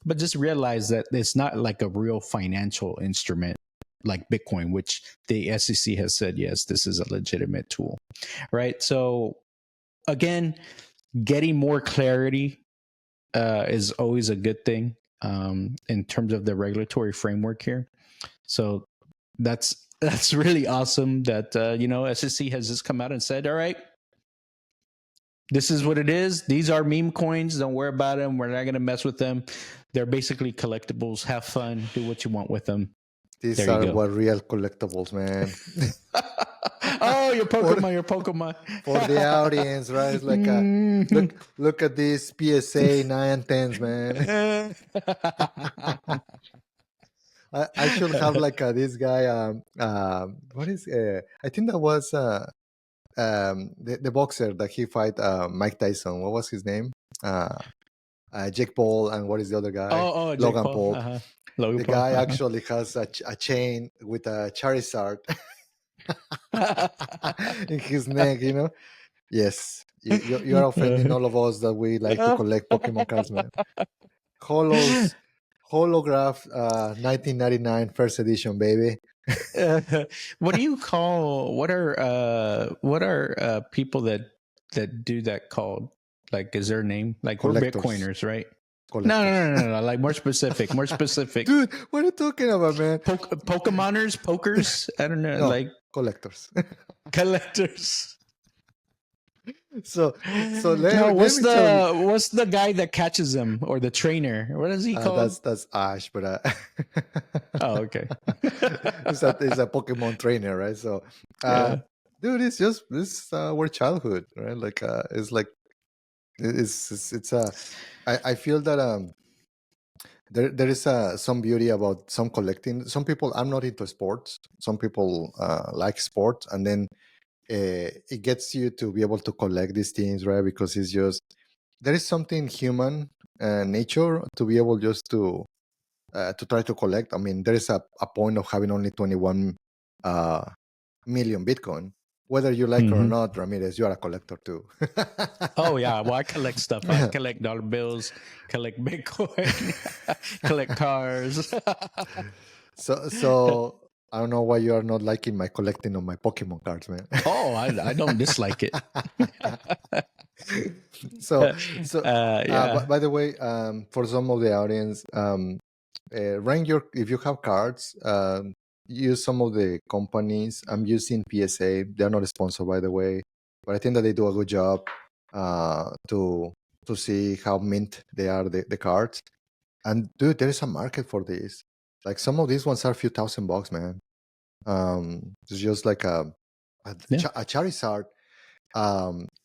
But just realize that it's not like a real financial instrument like Bitcoin, which the SEC has said, yes, this is a legitimate tool. Right. So again, getting more clarity is always a good thing in terms of the regulatory framework here. So that's really awesome that SEC has just come out and said, all right, this is what it is. These are meme coins. Don't worry about them. We're not going to mess with them. They're basically collectibles. Have fun. Do what you want with them. These There you are go. what real collectibles, man. Oh, your for Pokemon, your Pokemon. for the audience, right? It's like Mhm. look at these PSA 9 and 10s, man. I should have like this guy. What is? I think that was the boxer that he fight Mike Tyson. What was his name? Uh, Jake Paul, and what is the other guy? Oh, Jake Logan Paul. Paul. Uh-huh. Logan The Paul. guy Uh-huh. actually has a chain with a Charizard in his neck. Yes, you are offending all of us that we like to collect Pokemon cards, man. Holos, holograph, 1999 first edition, baby. What do you call what are people that do that called? Like, is there a name? Like, we're Collectors, Bitcoiners, right? No, no, collectors. no, no, no. Like, more specific, more specific. Dude, what are you talking about, man? Pokemoners, pokers. I don't know, No, like collectors. collectors. so so No, let me tell you. what's the guy that catches them, or the trainer? What is he called? That's Ash, but Oh, okay. it's a Pokemon trainer, right? So, uh, Yeah. dude, it's just this our childhood, right? Like, it's like it's I feel that there is some beauty about some collecting. Some people, I'm not into sports. Some people like sports, and then it gets you to be able to collect these things, right? Because it's just there is something human nature to be able just to to try to collect. I mean, there is a point of having only 21 million Bitcoin. Whether you like it or not, Ramirez, you are a collector too. Oh yeah, well I collect stuff. I collect dollar bills, collect Bitcoin, collect cars. So I don't know why you are not liking my collecting of my Pokemon cards, man. Oh, I don't dislike it. so Yeah. by the way, for some of the audience, rank your, if you have cards, use some of the companies. I'm using PSA. They're not sponsored, by the way, but I think that they do a good job to see how mint they are, the cards. And dude, there is a market for this. Like some of these ones are a few $1,000, man. It's just like Yeah. a Charizard.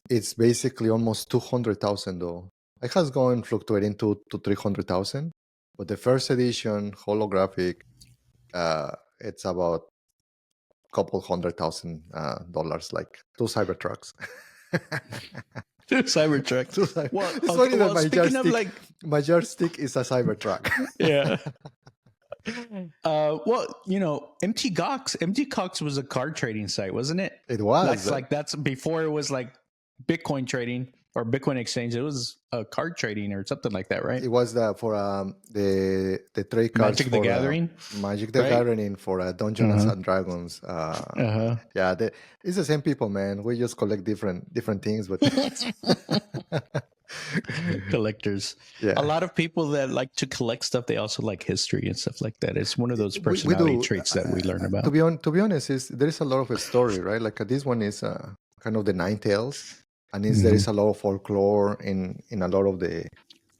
It's basically almost 200,000 though. It has gone fluctuating to 300,000, but the first edition holographic, it's about a couple $100,000, like two Cybertrucks. Two Cybertrucks. It's funny that speaking of like, my yardstick is a Cybertruck. yeah. Well, MT Cox was a card trading site, wasn't it? It was that's before it was like Bitcoin trading or Bitcoin exchange. It was card trading or something like that, right? It was for the trade cards Magic for the Gathering. Magic the Gathering for Dungeons and Dragons. Yeah, it's the same people, man. We just collect different things, but collectors. Yeah, a lot of people that like to collect stuff, they also like history and stuff like that. It's one of those personality traits that we learn about. To be honest, there is a lot of a story, right? Like this one is kind of the Nine Tails, and there is a lot of folklore in a lot of the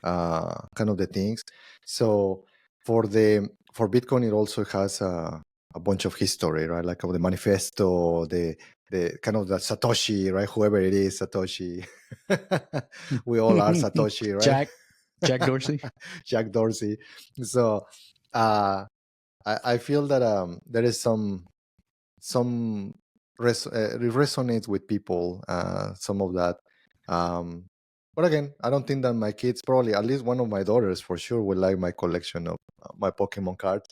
kind of the things. So for Bitcoin, it also has a bunch of history, right? Like of the manifesto, the kind of the Satoshi, right? Whoever it is, Satoshi. We all are Satoshi, right? Jack Dorsey. Jack Dorsey. So I feel that there is some resonates with people, some of that. But again, I don't think that my kids, probably at least one of my daughters for sure, will like my collection of my Pokemon cards.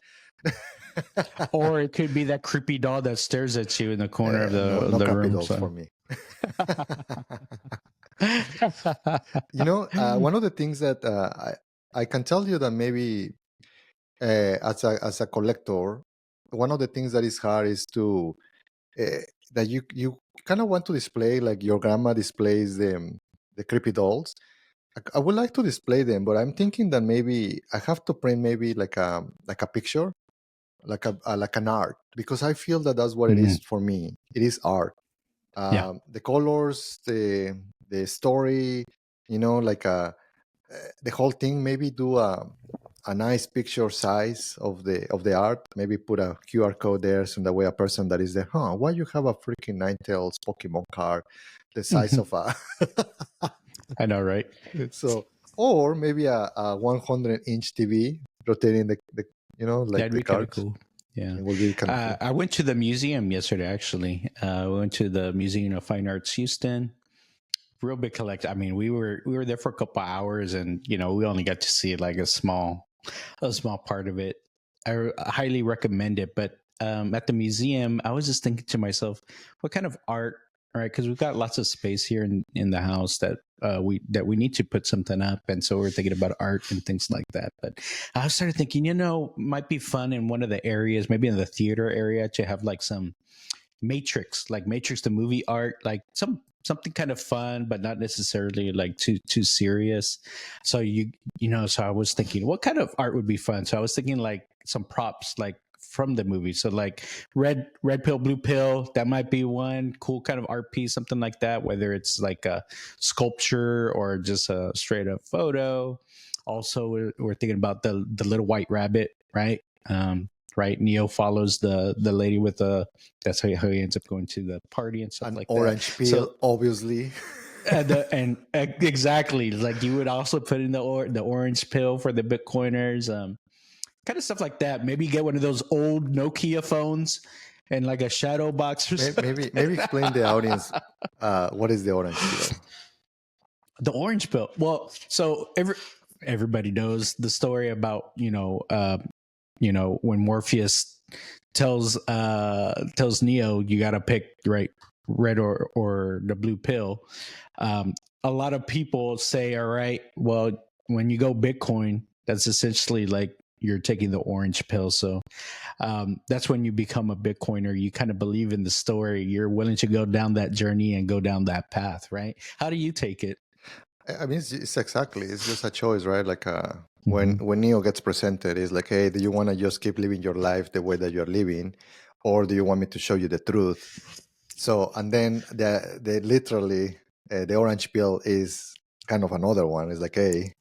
Or it could be that creepy doll that stares at you in the corner of the no room. Dolls for me. One of the things that I can tell you that maybe as a collector, one of the things that is hard is to that you kind of want to display, like your grandma displays the creepy dolls. I would like to display them, but I'm thinking that maybe I have to print maybe like a picture, like an art, because I feel that that's what it is for me. It is art. The colors, the story, like the whole thing. Maybe do a nice picture size of the art. Maybe put a QR code there, so that way a person that is there, why you have a freaking Ninetales Pokemon card the size of a I know, right? So, or maybe a 100-inch TV rotating the like that'd be kind of cool. Yeah, it will be kind of cool. I went to the museum yesterday. Actually, we went to the Museum of Fine Arts Houston. Real big collection. I mean, we were there for a couple hours, and we only got to see like a small part of it. I highly recommend it. But at the museum, I was just thinking to myself, what kind of art? Right, because we've got lots of space here in the house that we need to put something up, and so we're thinking about art and things like that. But I started thinking, might be fun in one of the areas, maybe in the theater area, to have like some Matrix the movie art, like something kind of fun, but not necessarily like too serious. So so I was thinking, what kind of art would be fun? So I was thinking like some props, like from the movie. So like red pill, blue pill, that might be one cool kind of art piece, something like that, whether it's like a sculpture or just a straight up photo. Also, we're thinking about the little white rabbit, right? Right, Neo follows the lady with that's how he ends up going to the party and stuff like that. Orange peel, obviously. and exactly, like you would also put in the orange pill for the Bitcoiners. Kind of stuff like that. Maybe get one of those old Nokia phones and like a shadow box or something. Maybe explain the audience what is the orange pill. The orange pill. Well, so Everybody knows the story about when Morpheus tells Neo, you got to pick right, red or the blue pill. A lot of people say, all right, well, when you go Bitcoin, that's essentially like you're taking the orange pill. So that's when you become a Bitcoiner. You kind of believe in the story. You're willing to go down that journey and go down that path, right? How do you take it? I mean, it's exactly. It's just a choice, right? Like Mhm. when Neo gets presented, it's like, hey, do you want to just keep living your life the way that you're living, or do you want me to show you the truth? So, and then the literally the orange pill is kind of another one. It's like, hey,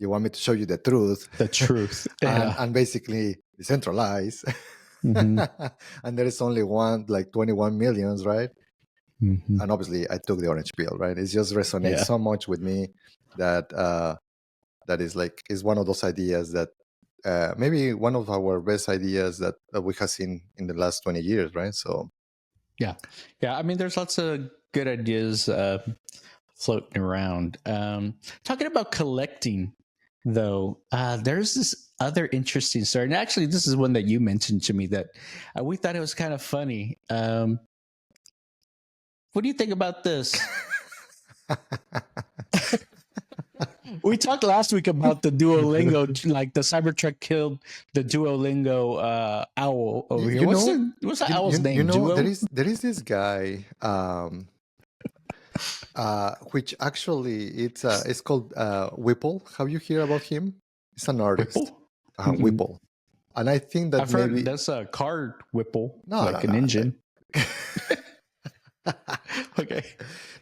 you want me to show you the truth, The truth. and Yeah. and basically decentralize, Hmm. and there is only one, like 21 millions, right? Hmm. And obviously, I took the orange pill, right? It just resonates Yeah. so much with me that that is like is one of those ideas that maybe one of our best ideas that we have seen in the last 20 years, right? So Yeah. Yeah. I mean, there's lots of good ideas floating around. Talking about collecting, though, there's this other interesting story. And actually, this is one that you mentioned to me that we thought it was kind of funny. What do you think about this? We talked last week about the Duolingo, like the Cybertruck killed the Duolingo owl over here. you What's know, the owl's you name? know, Duo? there is this guy, which actually it's called Whipple. Have you heard about him? He's an artist, Whipple? Mm-mm. Whipple, and I think that I've heard maybe that's a car Whipple, no, no, like an no. engine. Okay.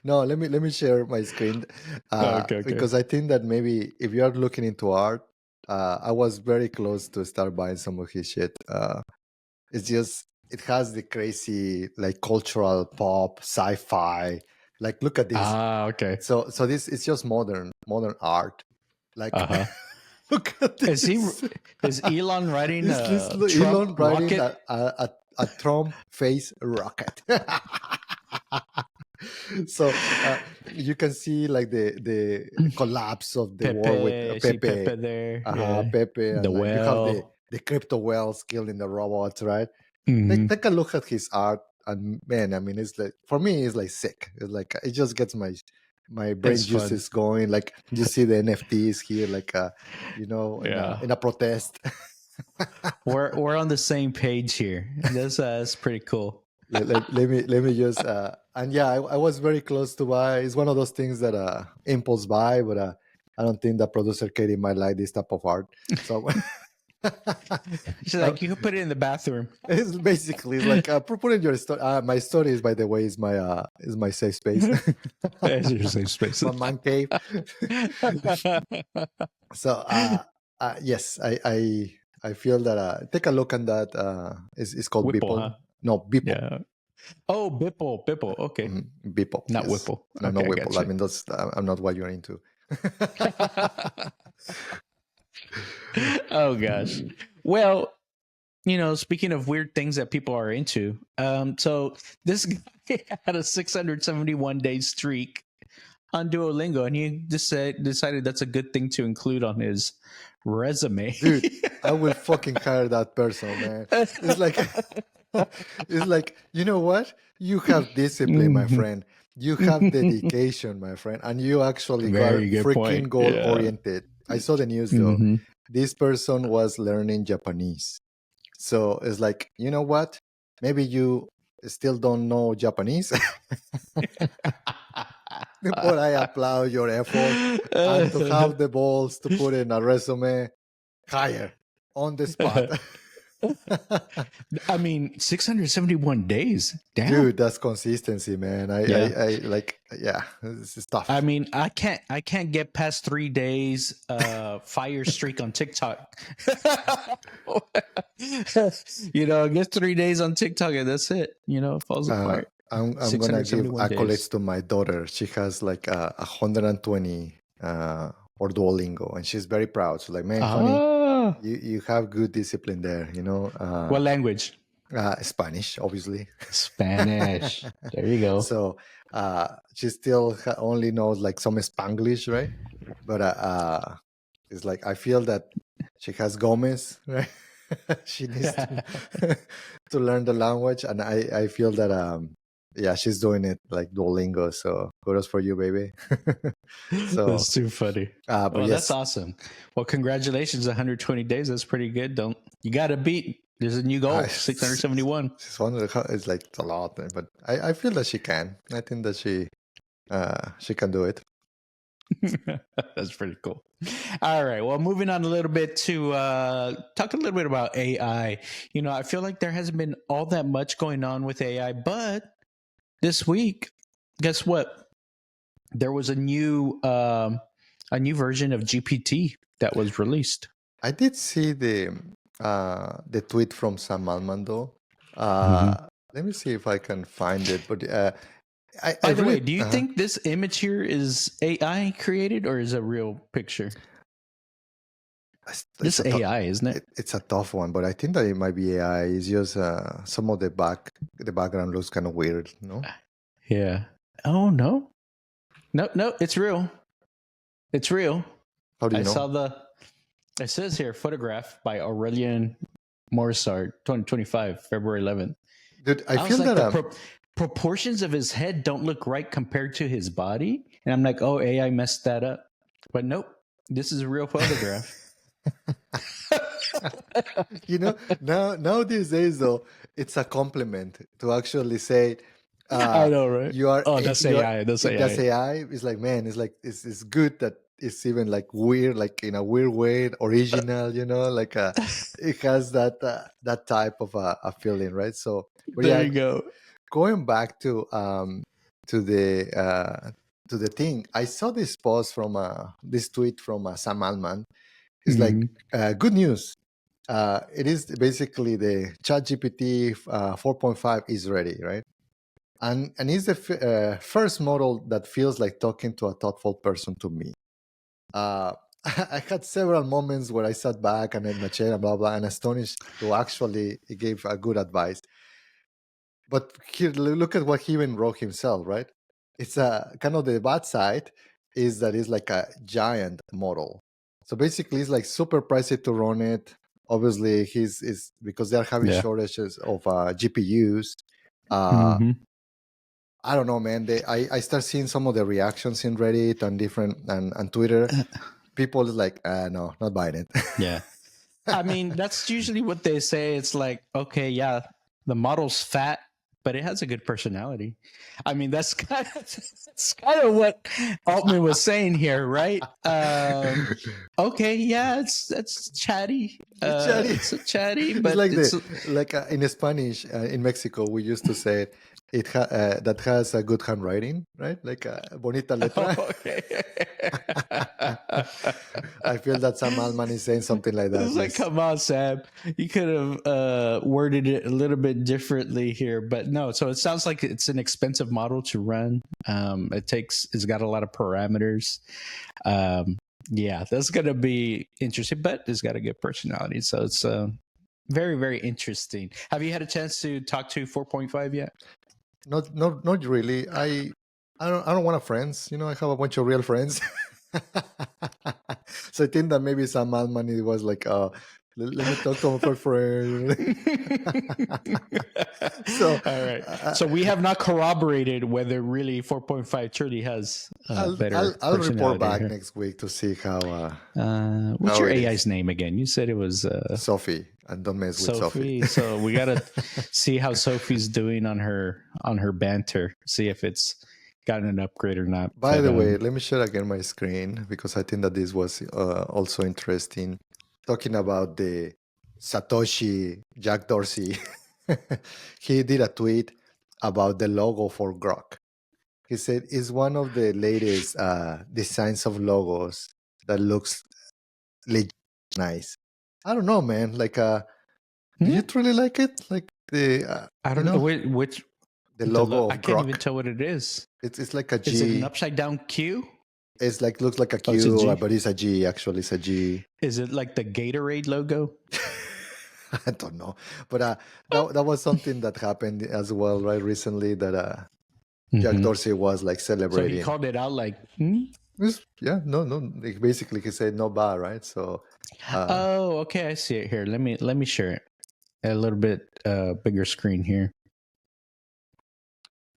No, let me share my screen Okay. because I think that maybe if you are looking into art, I was very close to start buying some of his shit. It's just it has the crazy like cultural pop sci-fi. Like look at this. Okay. So this it's just modern art. Like Uh-huh. look at this. Is Elon riding Is this a Trump Elon riding rocket? a Trump face rocket? So you can see like the collapse of the war with Pepe, see Pepe, Pepe there. Yeah. Pepe, The and like you have well. the crypto whales killing the robots, right? Mhm. Take a look at his art, and man, I mean, it's like for me, it's like sick. It's like it just gets my brain It's fun. juices going. Like you see the NFTs here, like Yeah. in a protest. We're on the same page here. That's pretty cool. Let me just and yeah, I was very close to buy. It's one of those things that impulse buy, but I don't think the producer Katie might like this type of art. So She's like, you can put it in the bathroom. it's basically like put in your story. My story is, by the way, is my safe space, It's your safe space. my man cave. So yes, I feel that take a look at that. It's called Whipple, Beeple. huh? No, Beeple. Yeah. Oh, Bipple. Okay. Beeple, Not yes. Whipple. No, no Okay, I Whipple. got I you. mean, that's I'm not what you're into. Oh gosh. Well, speaking of weird things that people are into, so this guy had a 671-day streak on Duolingo, and he just decided that's a good thing to include on his resume. Dude, I will fucking hire that person, man. It's like it's like, you know what? You have discipline, my Mhm. friend. You have dedication, my friend, and you actually got Very good freaking point. goal Yeah. oriented. I saw the news though. Hmm. This person was learning Japanese. So it's like, you know what? Maybe you still don't know Japanese, but I applaud your effort and to have the balls to put in a resume, hire on the spot. I mean, 671 days. Damn. Dude, that's consistency, man. Yeah. I like, yeah, this is I tough. mean, I can't get past 3 days fire streak on TikTok. Get 3 days on TikTok and that's it. It falls apart. I'm gonna give 671 accolades days. to my daughter. She has like 120 or Duolingo, and she's very proud. She's like, man, honey, Ah, you have good discipline there. what language? Spanish, obviously. Spanish. There you go. So she still only knows like some Spanglish, right? But It's like I feel that she has Gomez, right? She needs to to learn the language, and I feel that yeah, she's doing it like Duolingo. So kudos for you, baby. So That's too funny. but Well, that's yes, awesome. Well, congratulations, 120 days. That's pretty good. Don't you got to beat? There's a new goal, 671. she's one of the, it's like a lot, but I feel that she can. I think that she can do it. That's pretty cool. All right. Well, moving on a little bit to talk a little bit about AI. You know, I feel like there hasn't been all that much going on with AI, but this week, guess what? There was a new version of GPT that was released. I did see the tweet from Sam Mando. Let me see if I can find it. But By the way, do you think this image here is AI created or is a real picture? This AI, isn't it? It's a tough one, but I think that it might be AI. It's just some of the background looks kind of weird, no? Yeah. Oh no, no, it's real. It's real. How do you know? I saw it says here, photograph by Aurelian Morsart, 2025, February 11th. Dude, I feel like that proportions of his head don't look right compared to his body. And I'm like, oh, AI messed that up. But nope, this is a real photograph. You know, now these days, though, it's a compliment to actually say, I know, right? You are. Oh, that's AI. That's AI. That's AI. It's like, man, it's good that it's even like weird, like in a weird way, original. You know, like it has that type of a feeling, right? So, but there you go. Going back to the thing, I saw this post from this tweet from Sam Altman. It's like good news. It is basically the ChatGPT 4.5 is ready, right? And it's the first model that feels like talking to a thoughtful person to me. I had several moments where I sat back and in my chair and blah blah and astonished to actually it gave a good advice. But here, look at what he even wrote himself, right? It's a kind of the bad side is that it's like a giant model. So basically, it's like super pricey to run it. Obviously, is because they're having shortages of GPUs. I don't know, man. I start seeing some of the reactions in Reddit and different and Twitter. People is like, no, not buying it. Yeah. I mean, that's usually what they say. It's like, okay, yeah, the model's fat, but it has a good personality. I mean, that's kind of what Altman was saying here, right? Okay, yeah, it's chatty. It's chatty, but it's like in Spanish in Mexico, we used to say that has a good handwriting, right? Like bonita letra. Oh, okay. I feel that Sam Altman is saying something like that. It's like, come on, Sam. You could have worded it a little bit differently here, but no. So it sounds like it's an expensive model to run. It's got a lot of parameters. Yeah, that's gonna be interesting, but it's got a good personality. So it's very, very interesting. Have you had a chance to talk to 4.5 yet? Not really. I don't want friends. You know, I have a bunch of real friends. So I think that maybe Sam Altman was like, let me talk to my friend. So all right. So we have not corroborated whether really 4.5 truly has better. I'll report back next week to see how. What's your AI's name again? You said it was Sophie, and don't mess with Sophie. So we gotta see how Sophie's doing on her banter. See if it's gotten an upgrade or not. By the way, let me share again my screen because I think that this was also interesting. Talking about the Satoshi Jack Dorsey, he did a tweet about the logo for Grok. He said it's one of the latest designs of logos that looks legit nice. I don't know, man. Like, do you truly like it? Like the I don't know which the logo. I can't even tell what it is. It's like a G. Is it an upside down Q? It's like looks like a Q, but it's a G. Actually, it's a G. Is it like the Gatorade logo? I don't know, but that was something that happened as well, right? Recently, that Jack Dorsey was like celebrating. So he called it out, like, No. Like basically, he said no bar, right? So, uh, Oh, okay, I see it here. Let me share it a little bit bigger screen here.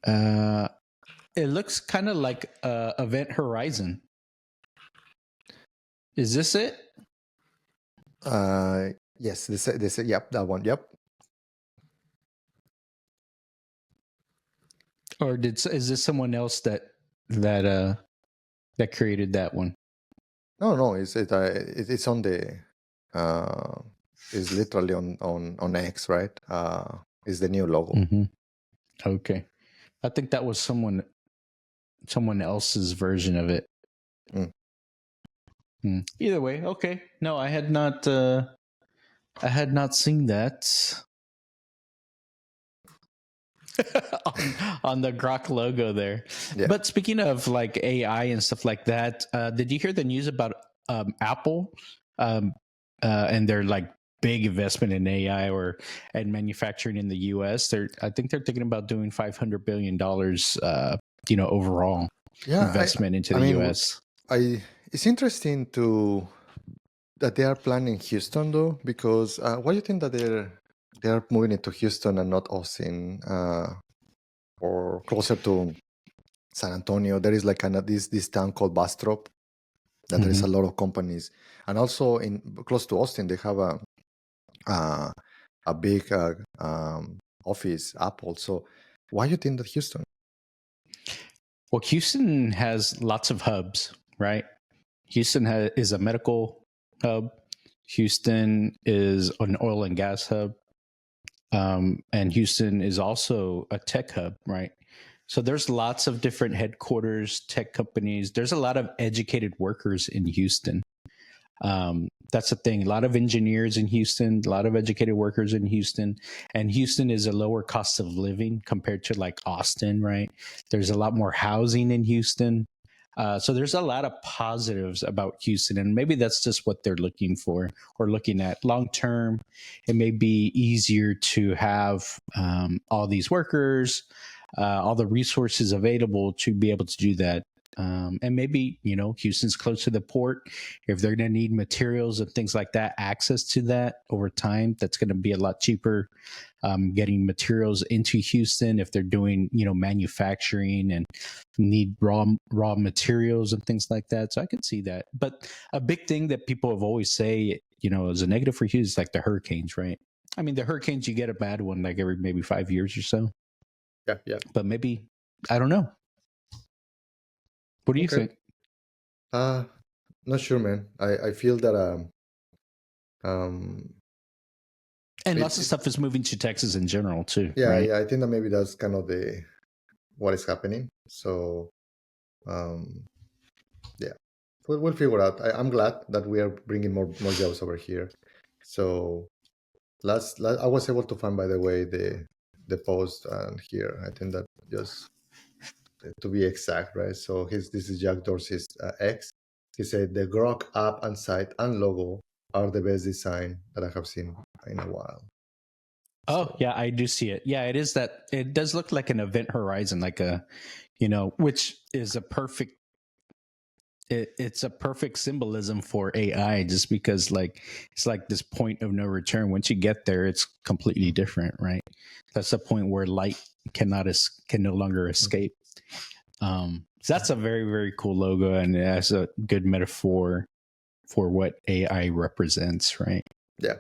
It looks kind of like Event Horizon. Is this it? yes, this, yep, that one, yep. Or is this someone else that that created that one? No, it's on the, uh, it's literally on X, right? Is the new logo. Mm-hmm. Okay, I think that was someone else's version of it. Mm. Either way, okay. No, I had not. I had not seen that on the Grok logo there. Yeah. But speaking of like AI and stuff like that, did you hear the news about Apple um, and their like big investment in AI or and manufacturing in the U.S.? I think they're thinking about doing $500 billion, overall Yeah, investment into I the mean, U.S. it's interesting that they are planning Houston though, because why do you think that they're moving it to Houston and not Austin, or closer to San Antonio? There is like this town called Bastrop that there is a lot of companies, and also in close to Austin they have uh, a big office, Apple. So why you think that Houston? Well, Houston has lots of hubs, right? Houston is a medical hub. Houston is an oil and gas hub. And Houston is also a tech hub, right? So there's lots of different headquarters, tech companies. There's a lot of educated workers in Houston. That's the thing. A lot of engineers in Houston, a lot of educated workers in Houston, and Houston is a lower cost of living compared to like Austin, right? There's a lot more housing in Houston. So there's a lot of positives about Houston, and maybe that's just what they're looking for or looking at long term. It may be easier to have all these workers, all the resources available to be able to do that. And maybe, Houston's close to the port. If they're going to need materials and things like that, access to that over time, that's going to be a lot cheaper. Getting materials into Houston if they're doing, manufacturing and need raw materials and things like that. So I can see that. But a big thing that people have always say, is a negative for Houston is like the hurricanes, right? I mean, the hurricanes, you get a bad one like every maybe 5 years or so. Yeah. But maybe, I don't know. What do you Okay. think? Not sure, man. I feel that um And lots of it stuff is moving to Texas in general too, yeah, right? yeah, I think that maybe that's kind of the what is happening. So um yeah, we'll figure out. I'm glad that we are bringing more jobs over here. So I was able to find, by the way, the post here. I think that just to be exact, right? So this is Jack Dorsey's ex. He said the Grok app and site and logo are the best design that I have seen in a while. Oh, So yeah, I do see it. Yeah, it is that. It does look like an event horizon, like which is a perfect. It's a perfect symbolism for AI, just because like it's like this point of no return. Once you get there, it's completely different, right? That's the point where light can no longer escape. So that's a very very cool logo, and that's a good metaphor for what AI represents, right? yeah.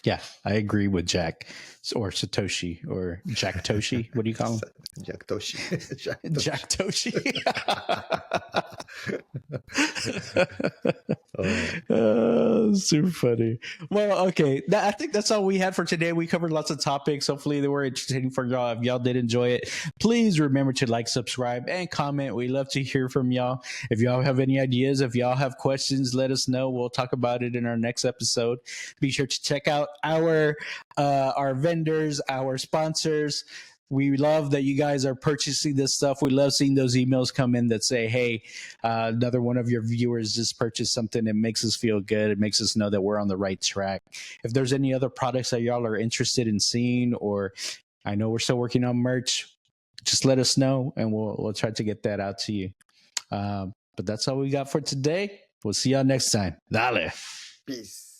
Yeah, I agree with Jack or Satoshi or Jack Toshi. What do you call him? Jack Toshi. Jack Toshi. Super funny. Well, okay. I think that's all we had for today. We covered lots of topics. Hopefully they were entertaining for y'all. If y'all did enjoy it, please remember to like, subscribe, and comment. We love to hear from y'all. If y'all have any ideas, if y'all have questions, let us know. We'll talk about it in our next episode. Be sure to check out our vendors, our sponsors. We love that you guys are purchasing this stuff. We love seeing those emails come in that say, hey, another one of your viewers just purchased something. It makes us feel good. It makes us know that we're on the right track. If there's any other products that y'all are interested in seeing, or I know we're still working on merch, just let us know and we'll try to get that out to you. But that's all we got for today. We'll see y'all next time. Dale. Peace.